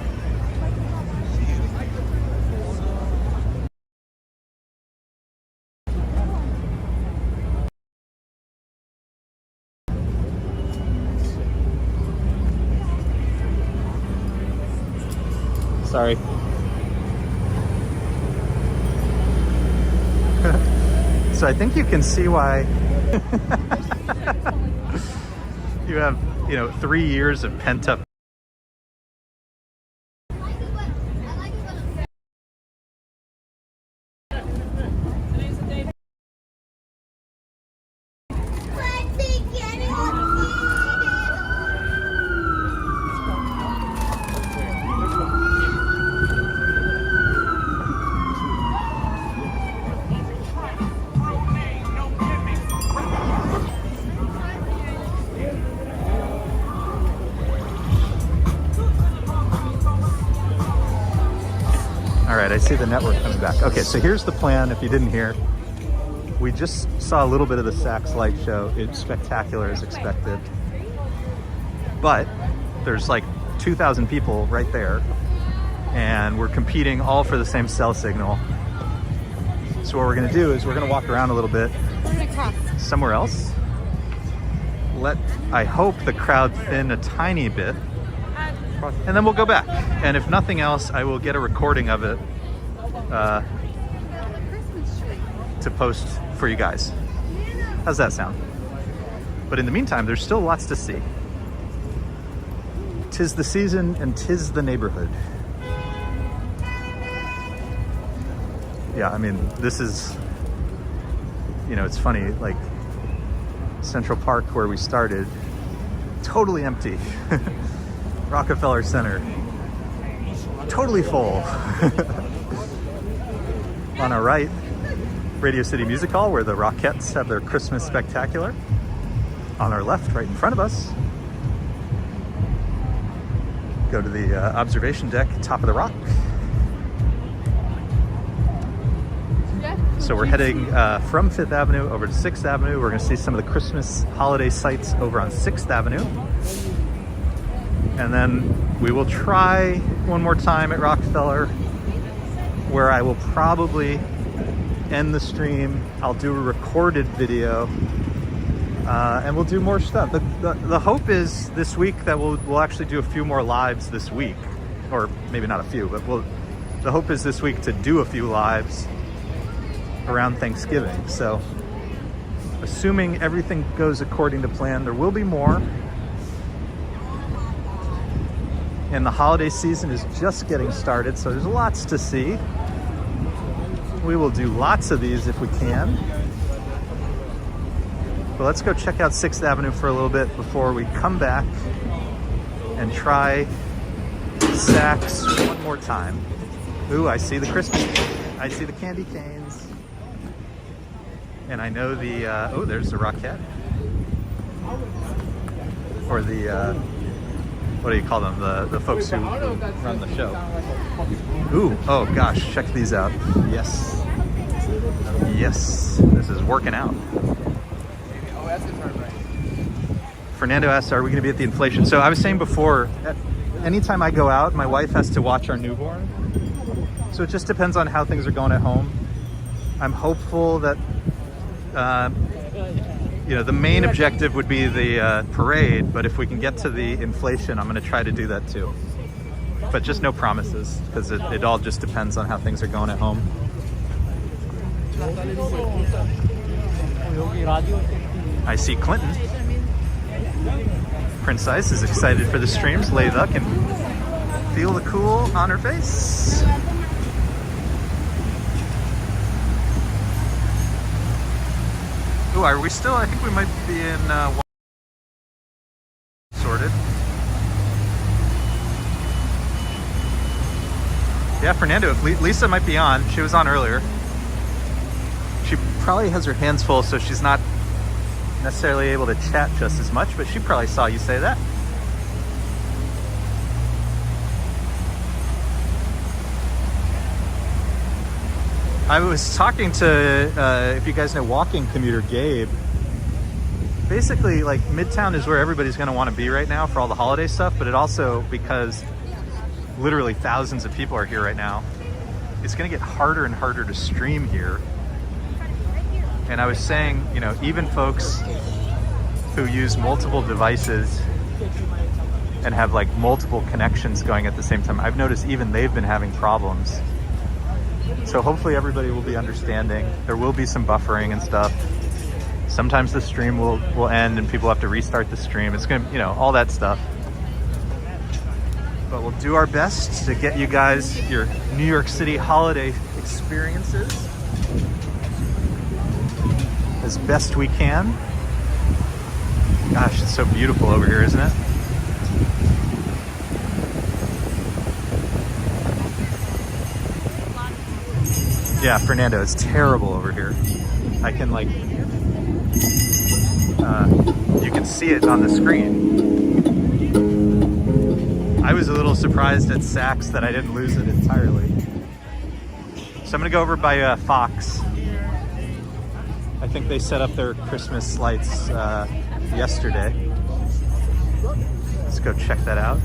Sorry. So I think you can see why you have, 3 years of pent-up. All right, I see the network coming back. Okay, so here's the plan. If you didn't hear, we just saw a little bit of the Saks light show. It's spectacular as expected, but there's like 2,000 people right there, and we're competing all for the same cell signal. So what we're gonna do is we're gonna walk around a little bit somewhere else. I hope the crowd thin a tiny bit, and then we'll go back. And if nothing else, I will get a recording of it to post for you guys. How's that sound? But in the meantime, there's still lots to see. 'Tis the season and 'tis the neighborhood. Yeah, I mean, this is, it's funny, like Central Park where we started, totally empty. Rockefeller Center, totally full. On our right, Radio City Music Hall, where the Rockettes have their Christmas spectacular. On our left, right in front of us, go to the observation deck, top of the rock. So we're heading from 5th Avenue over to 6th Avenue. We're gonna see some of the Christmas holiday sights over on 6th Avenue. And then we will try one more time at Rockefeller, where I will probably end the stream. I'll do a recorded video, and we'll do more stuff. The hope is this week that we'll actually do a few more lives this week, or maybe not a few, but the hope is this week to do a few lives around Thanksgiving. So assuming everything goes according to plan, there will be more. And the holiday season is just getting started, so there's lots to see. We will do lots of these if we can. But let's go check out 6th Avenue for a little bit before we come back and try Saks one more time. Ooh, I see the Christmas, I see the candy canes. And I know the, oh, there's the Rockette. Or the, what do you call them? The folks who run the show. Ooh, oh gosh, check these out. Yes. Yes, this is working out. Fernando asked, are we gonna be at the inflation? So I was saying before, anytime I go out, my wife has to watch our newborn. So it just depends on how things are going at home. I'm hopeful that, the main objective would be the parade, but if we can get to the inflation, I'm going to try to do that too. But just no promises, because it all just depends on how things are going at home. I see Clinton. Prince Ice is excited for the streams. Layla can feel the cool on her face. Ooh, are we still? I think we might be in sorted. Yeah, Fernando, if Lisa might be on. She was on earlier. She probably has her hands full, so she's not necessarily able to chat just as much, but she probably saw you say that. I was talking to, if you guys know walking commuter Gabe, basically like Midtown is where everybody's gonna wanna be right now for all the holiday stuff, but it also, because literally thousands of people are here right now, it's gonna get harder and harder to stream here. And I was saying, you know, even folks who use multiple devices and have like multiple connections going at the same time, I've noticed even they've been having problems. So hopefully everybody will be understanding. There will be some buffering and stuff. Sometimes the stream will end and people have to restart the stream. It's gonna, you know, all that stuff. But we'll do our best to get you guys your New York City holiday experiences as best we can. Gosh, it's so beautiful over here, isn't it? Yeah, Fernando, it's terrible over here. I can like, you can see it on the screen. I was a little surprised at Saks that I didn't lose it entirely. So I'm gonna go over by Fox. I think they set up their Christmas lights yesterday. Let's go check that out.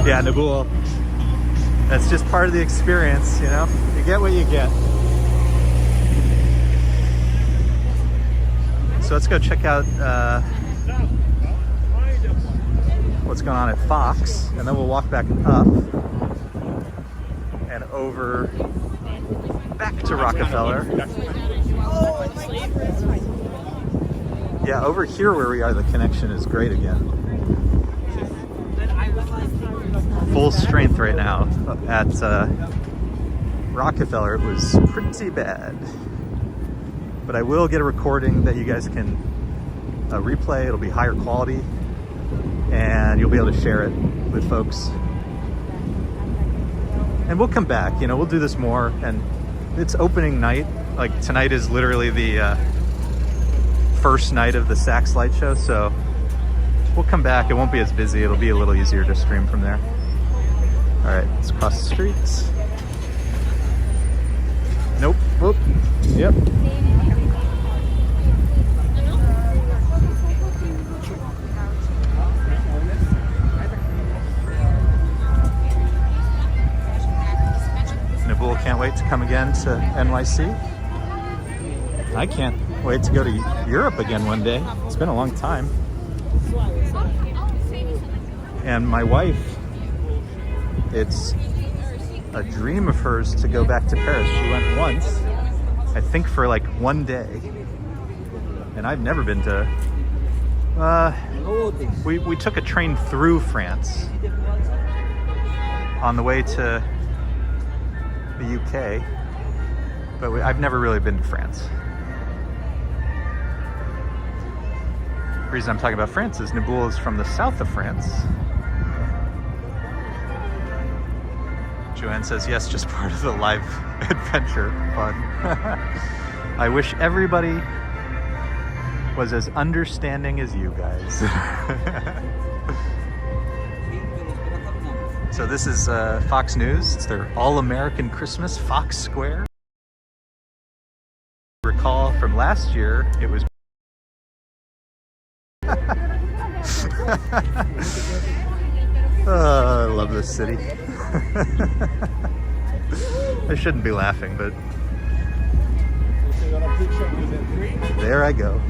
Yeah, Nabul. That's just part of the experience, you know? You get what you get. So let's go check out what's going on at Fox, and then we'll walk back up and over back to Rockefeller. Yeah, over here where we are, the connection is great again. Full strength right now at Rockefeller. It was pretty bad, but I will get a recording that you guys can replay. It'll be higher quality and you'll be able to share it with folks, and we'll come back, you know, we'll do this more. And it's opening night, like tonight is literally the first night of the Saks light show, so we'll come back. It won't be as busy, it'll be a little easier to stream from there. All right, let's cross the streets. Nope. Whoop. Yep. Nabul can't wait to come again to NYC. I can't wait to go to Europe again one day. It's been a long time. And my wife, it's a dream of hers to go back to Paris. She went once, I think for like one day. And I've never been to, we took a train through France on the way to the UK, but I've never really been to France. The reason I'm talking about France is Nabul is from the south of France. Joanne says, yes, just part of the live adventure fun. I wish everybody was as understanding as you guys. So this is Fox News. It's their All-American Christmas, Fox Square. Recall from last year, it was oh, I love this city. I shouldn't be laughing, but there I go.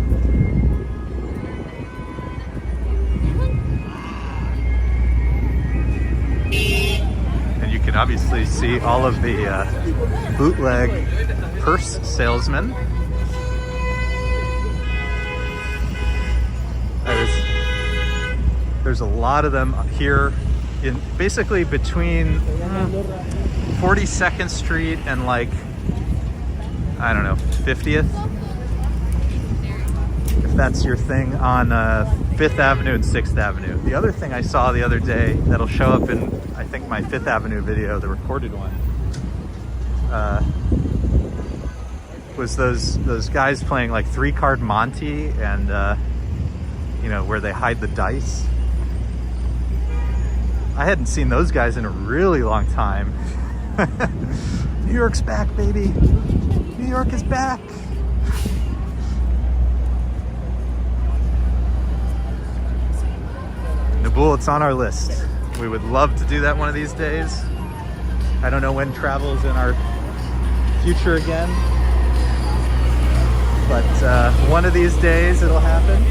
And you can obviously see all of the bootleg purse salesmen. There's a lot of them here in basically between 42nd Street and like, I don't know, 50th. if that's your thing, on 5th Avenue and 6th Avenue. The other thing I saw the other day that'll show up in, I think, my 5th Avenue video, the recorded one, was those guys playing like 3-card Monte and, you know, where they hide the dice. I hadn't seen those guys in a really long time. New York's back, baby. New York is back. Nabul, it's on our list. We would love to do that one of these days. I don't know when travel's in our future again, but one of these days it'll happen.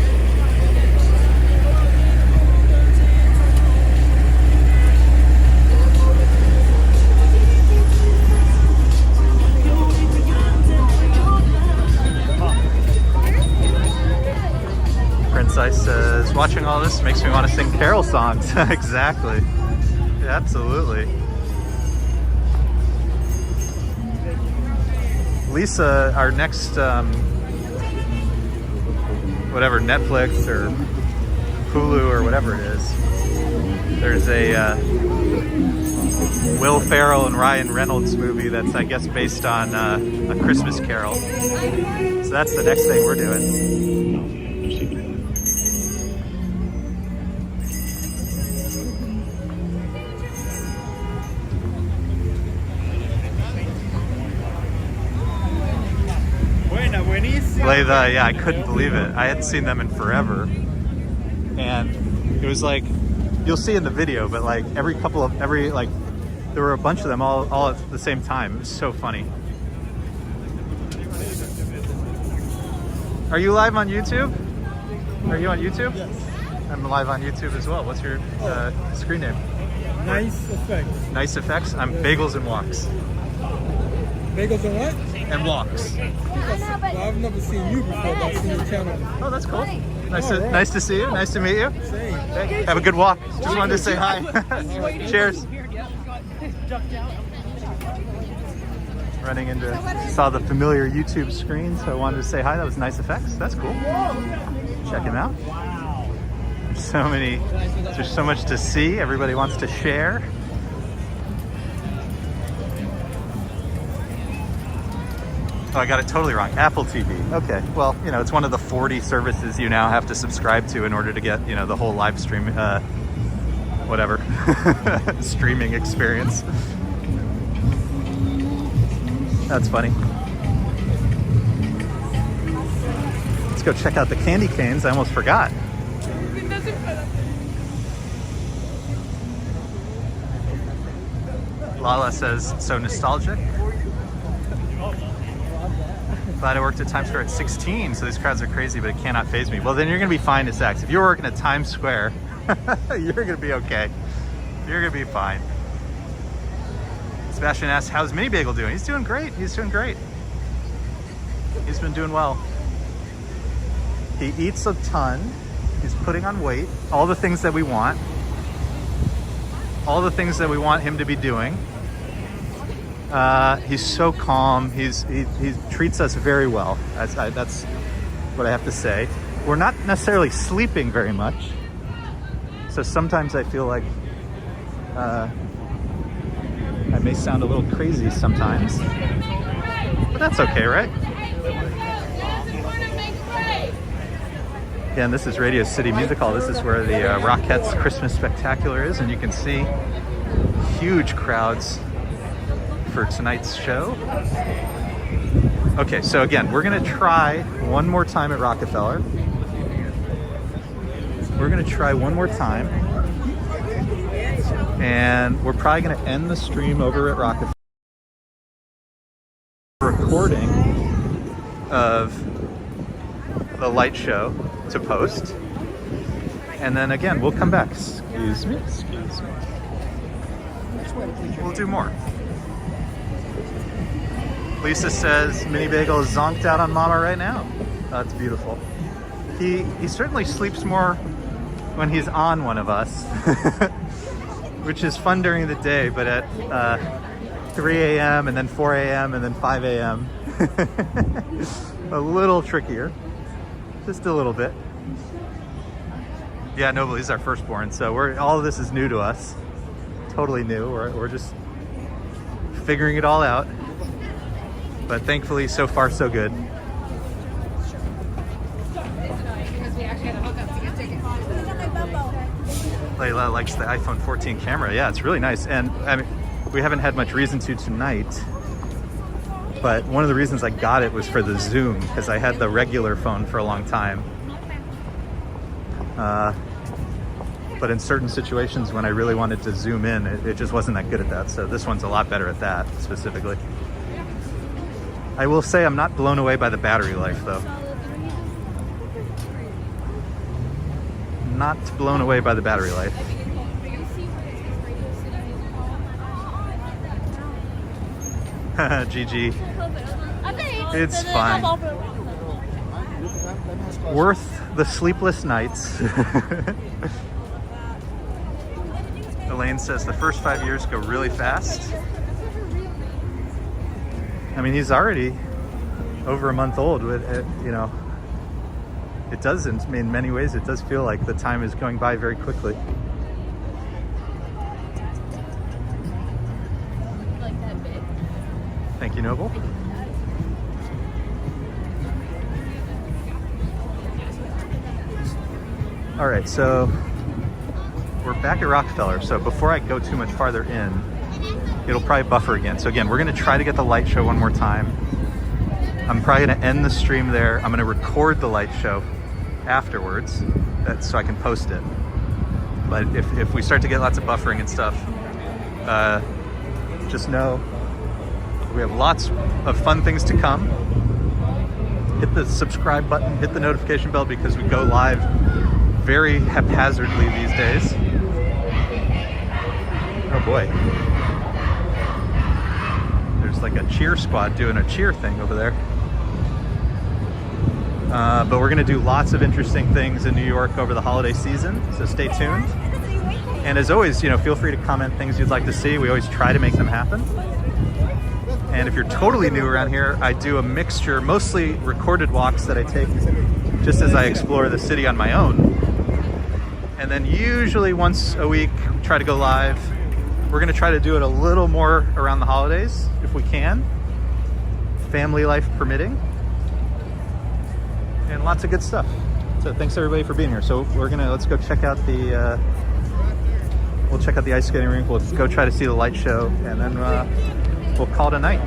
Prince says, watching all this makes me want to sing carol songs. Exactly. Yeah, absolutely. Lisa, our next, whatever, Netflix or Hulu or whatever it is, there's a Will Ferrell and Ryan Reynolds movie that's, I guess, based on A Christmas Carol. So that's the next thing we're doing. Yeah, I couldn't believe it. I hadn't seen them in forever. And it was like, you'll see in the video, but like there were a bunch of them all at the same time. It was so funny. Are you live on YouTube? Are you on YouTube? Yes. I'm live on YouTube as well. What's your screen name? Nice Effects. Nice Effects? I'm Bagels and Walks. Bagels and what? And Walks. Well, I've never seen you before, but I've seen your channel. Oh, that's cool. Nice to see you. Nice to meet you. Same. Hey, have a good walk. Just wanted to say hi. Cheers. Running into, saw the familiar YouTube screen, so I wanted to say hi. That was Nice Effects. That's cool. Check him out. There's so much to see. Everybody wants to share. Oh, I got it totally wrong. Apple TV. Okay. Well, you know, it's one of the 40 services you now have to subscribe to in order to get, you know, the whole live stream, whatever, streaming experience. That's funny. Let's go check out the candy canes. I almost forgot. Lala says, so nostalgic. Glad I worked at Times Square at 16, so these crowds are crazy, but it cannot faze me. Well, then you're gonna be fine to Saks. If you're working at Times Square, you're gonna be okay. You're gonna be fine. Sebastian asks, how's Mini Bagel doing? He's doing great. He's doing great. He's been doing well. He eats a ton. He's putting on weight. All the things that we want. All the things that we want him to be doing. He's so calm. He treats us very well. That's what I have to say. We're not necessarily sleeping very much. So sometimes I feel like I may sound a little crazy sometimes. But that's okay, right? Again, this is Radio City Music Hall. This is where the Rockettes Christmas Spectacular is, and you can see huge crowds for tonight's show. Okay, so again, we're gonna try one more time at Rockefeller. We're gonna try one more time. And we're probably gonna end the stream over at Rockefeller. Recording of the light show to post. And then again, we'll come back. Excuse me. We'll do more. Lisa says Mini Bagel is zonked out on Mama right now. That's beautiful. He certainly sleeps more when he's on one of us, which is fun during the day, but at 3 a.m. and then 4 a.m. and then 5 a.m. a little trickier. just a little bit. Yeah, Noble, he's our firstborn, so all of this is new to us. Totally new. We're just figuring it all out. But thankfully, so far, so good. Layla likes the iPhone 14 camera. Yeah, it's really nice. And I mean, we haven't had much reason to tonight, but one of the reasons I got it was for the zoom, because I had the regular phone for a long time. But in certain situations when I really wanted to zoom in, it just wasn't that good at that. So this one's a lot better at that specifically. I will say I'm not blown away by the battery life though. Not blown away by the battery life. GG. It's fine. Worth the sleepless nights. Elaine says the first 5 years go really fast. I mean, he's already over a month old. With you know, it does in many ways. It does feel like the time is going by very quickly. Like that big. Thank you, Noble. All right, so we're back at Rockefeller. So before I go too much farther in, it'll probably buffer again. So again, we're gonna try to get the light show one more time. I'm probably gonna end the stream there. I'm gonna record the light show afterwards, so I can post it. But if we start to get lots of buffering and stuff, just know we have lots of fun things to come. Hit the subscribe button, hit the notification bell, because we go live very haphazardly these days. Oh boy. There's like a cheer squad doing a cheer thing over there. But we're gonna do lots of interesting things in New York over the holiday season, so stay tuned. And as always, you know, feel free to comment things you'd like to see. We always try to make them happen. And if you're totally new around here, I do a mixture, mostly recorded walks that I take just as I explore the city on my own. And then usually once a week, try to go live. We're gonna try to do it a little more around the holidays, if we can. Family life permitting. And lots of good stuff. So thanks everybody for being here. So let's go check out the, we'll check out the ice skating rink. We'll go try to see the light show, and then we'll call it a night.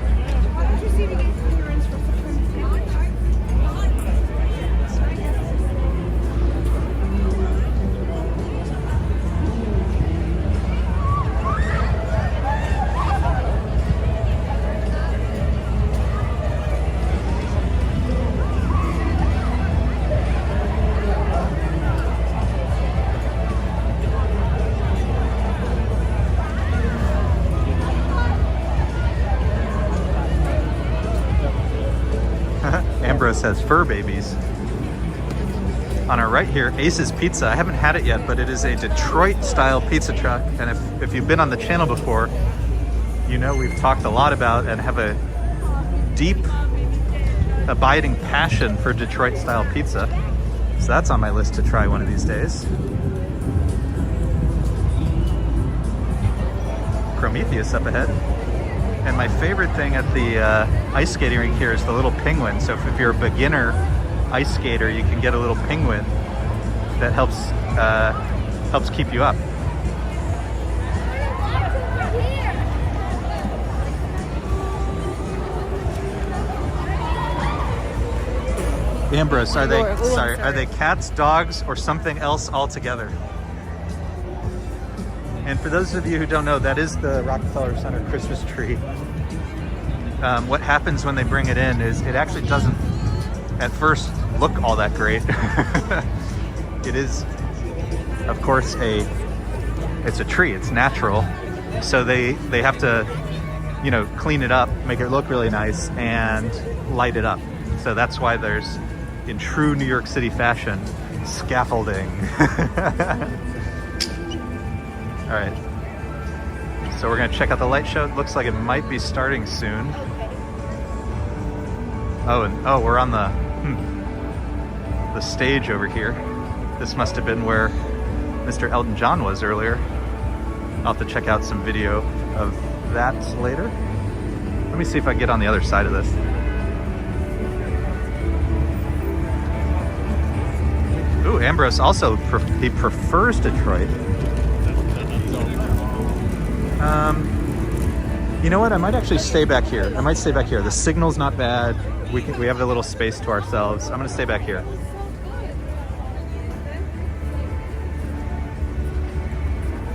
Ambrose has fur babies. On our right here, Ace's Pizza. I haven't had it yet, but it is a Detroit-style pizza truck. And if you've been on the channel before, you know we've talked a lot about and have a deep, abiding passion for Detroit-style pizza. So that's on my list to try one of these days. Prometheus up ahead. And my favorite thing at the ice skating rink here is the little penguin. So if you're a beginner ice skater, you can get a little penguin that helps keep you up. Ambrose, are they cats, dogs, or something else altogether? And for those of you who don't know, that is the Rockefeller Center Christmas tree. What happens when they bring it in is it actually doesn't at first look all that great. It is, of course, it's a tree, it's natural. So they have to, you know, clean it up, make it look really nice, and light it up. So that's why there's, in true New York City fashion, scaffolding. All right, so we're gonna check out the light show. It looks like it might be starting soon. Oh, we're on the, the stage over here. This must have been where Mr. Elton John was earlier. I'll have to check out some video of that later. Let me see if I can get on the other side of this. Ooh, Ambrose also, he prefers Detroit. You know what? I might actually stay back here. I might stay back here. The signal's not bad. We have a little space to ourselves. I'm gonna stay back here.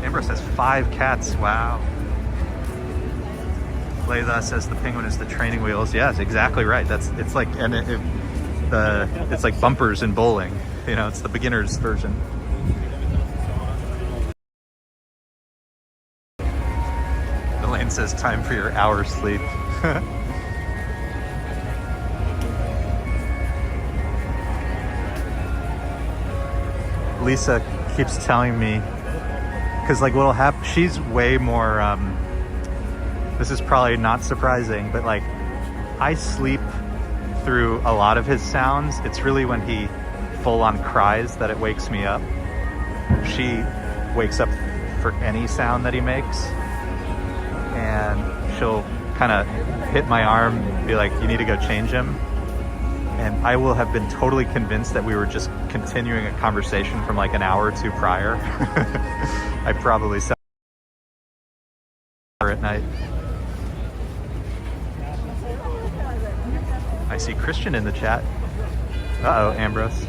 Ambrose has 5 cats. Wow. Plaza says the penguin is the training wheels. Yes, exactly right. It's like it's like bumpers in bowling. You know, it's the beginner's version. Elaine says time for your hour sleep. Lisa keeps telling me, because like what'll happen, she's way more, this is probably not surprising, but like I sleep through a lot of his sounds. It's really when he full on cries that it wakes me up. She wakes up for any sound that he makes, and she'll kind of hit my arm and be like, you need to go change him. And I will have been totally convinced that we were just continuing a conversation from like an hour or two prior. I probably said at night. I see Christian in the chat. Uh-oh, Ambrose.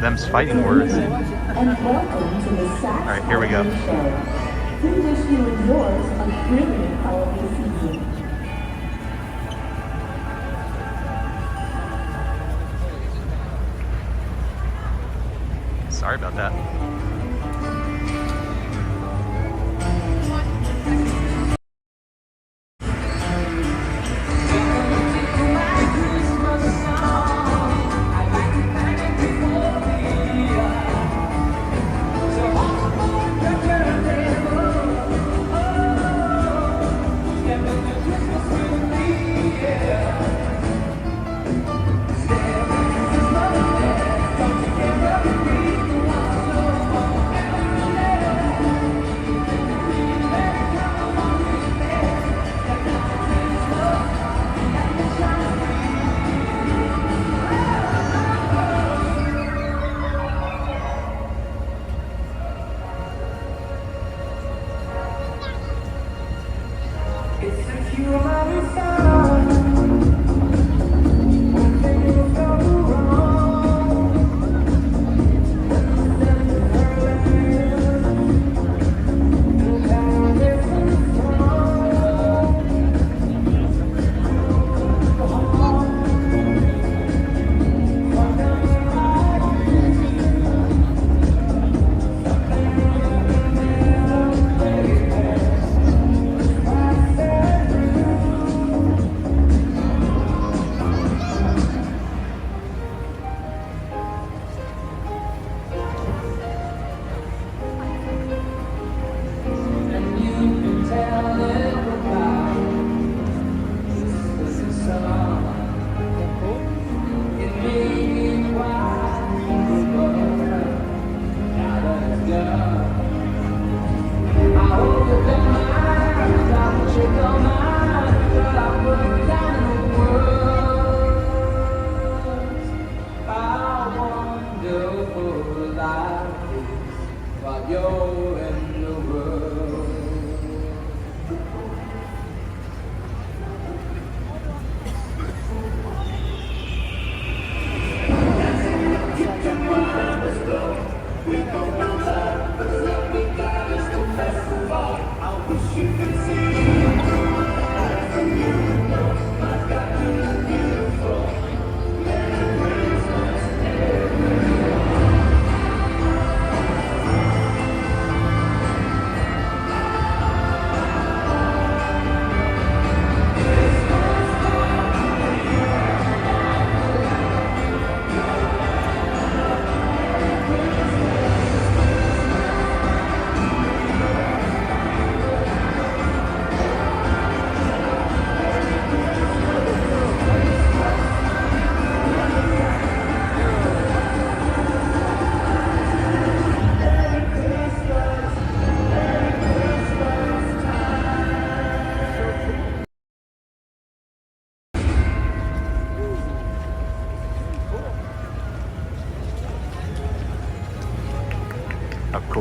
Them's fighting words. All right, here we go. We wish you and yours a brilliant holiday season. Sorry about that.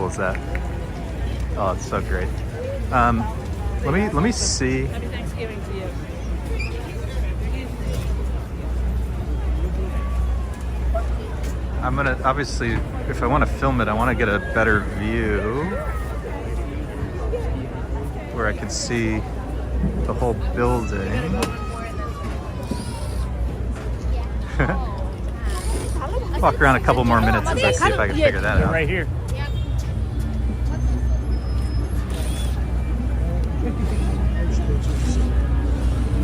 cool is that? Oh, it's so great. Let me see. Happy Thanksgiving to you. I'm gonna, obviously, if I want to film it, I want to get a better view where I can see the whole building. Walk around a couple more minutes as I see if I can figure that out. Right here.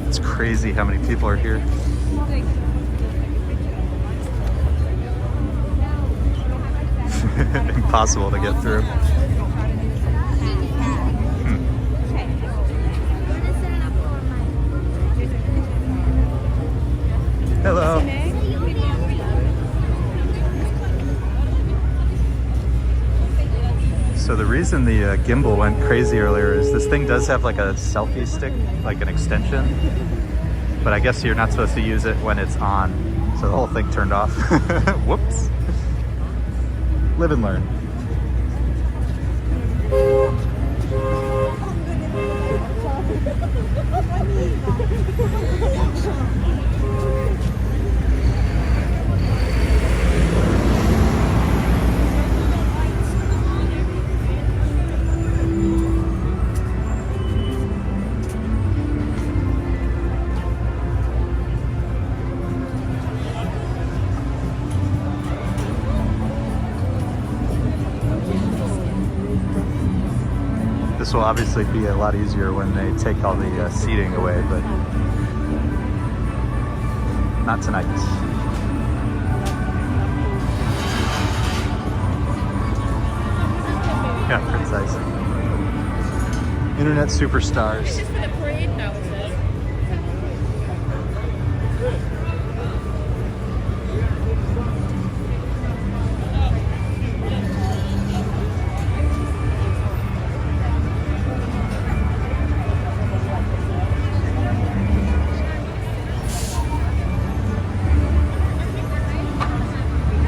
It's crazy how many people are here. Impossible to get through. Hello. So the reason the gimbal went crazy earlier is this thing does have like a selfie stick, like an extension, but I guess you're not supposed to use it when it's on. So the whole thing turned off. Whoops. Live and learn. This will obviously be a lot easier when they take all the seating away, but not tonight. Yeah, precise. Internet superstars. Just for the parade now, is it?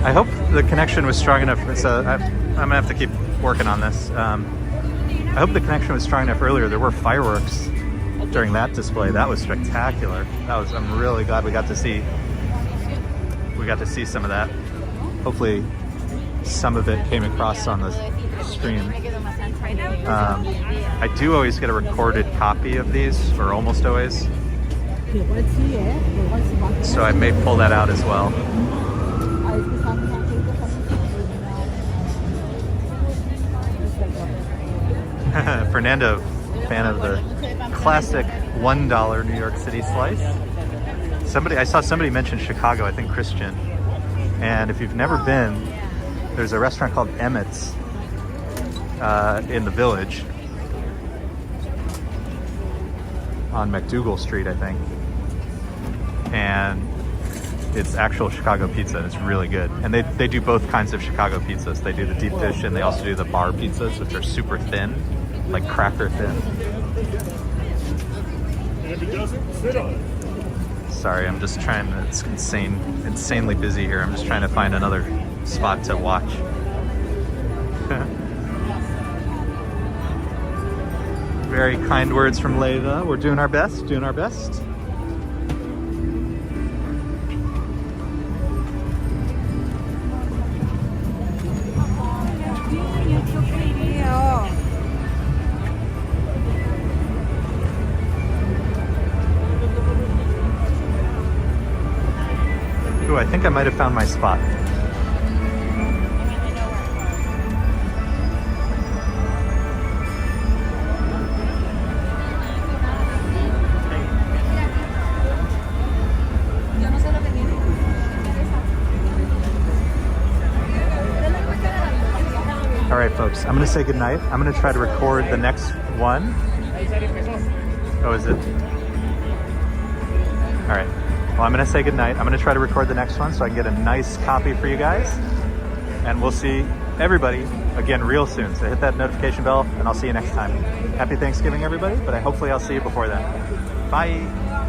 I hope the connection was strong enough. So I'm gonna have to keep working on this. I hope the connection was strong enough earlier. There were fireworks during that display. That was spectacular. I'm really glad we got to see some of that. Hopefully some of it came across on the stream. I do always get a recorded copy of these, or almost always. So I may pull that out as well. Fernando, fan of the classic $1 New York City slice. I saw somebody mention Chicago, I think Christian. And if you've never been, there's a restaurant called Emmett's in the Village on McDougal Street, I think. And it's actual Chicago pizza, and it's really good. And they do both kinds of Chicago pizzas. They do the deep dish, and they also do the bar pizzas, which are super thin, like cracker thin. And if it doesn't, sit on it. Sorry, I'm just trying to, it's insanely busy here. I'm just trying to find another spot to watch. Very kind words from Leva. We're doing our best, doing our best. Ooh, I think I might have found my spot. All right, folks, I'm gonna say goodnight. I'm gonna try to record the next one. Oh, is it? All right. Well, I'm gonna say goodnight. I'm gonna try to record the next one so I can get a nice copy for you guys. And we'll see everybody again real soon. So hit that notification bell and I'll see you next time. Happy Thanksgiving, everybody, but hopefully I'll see you before then. Bye.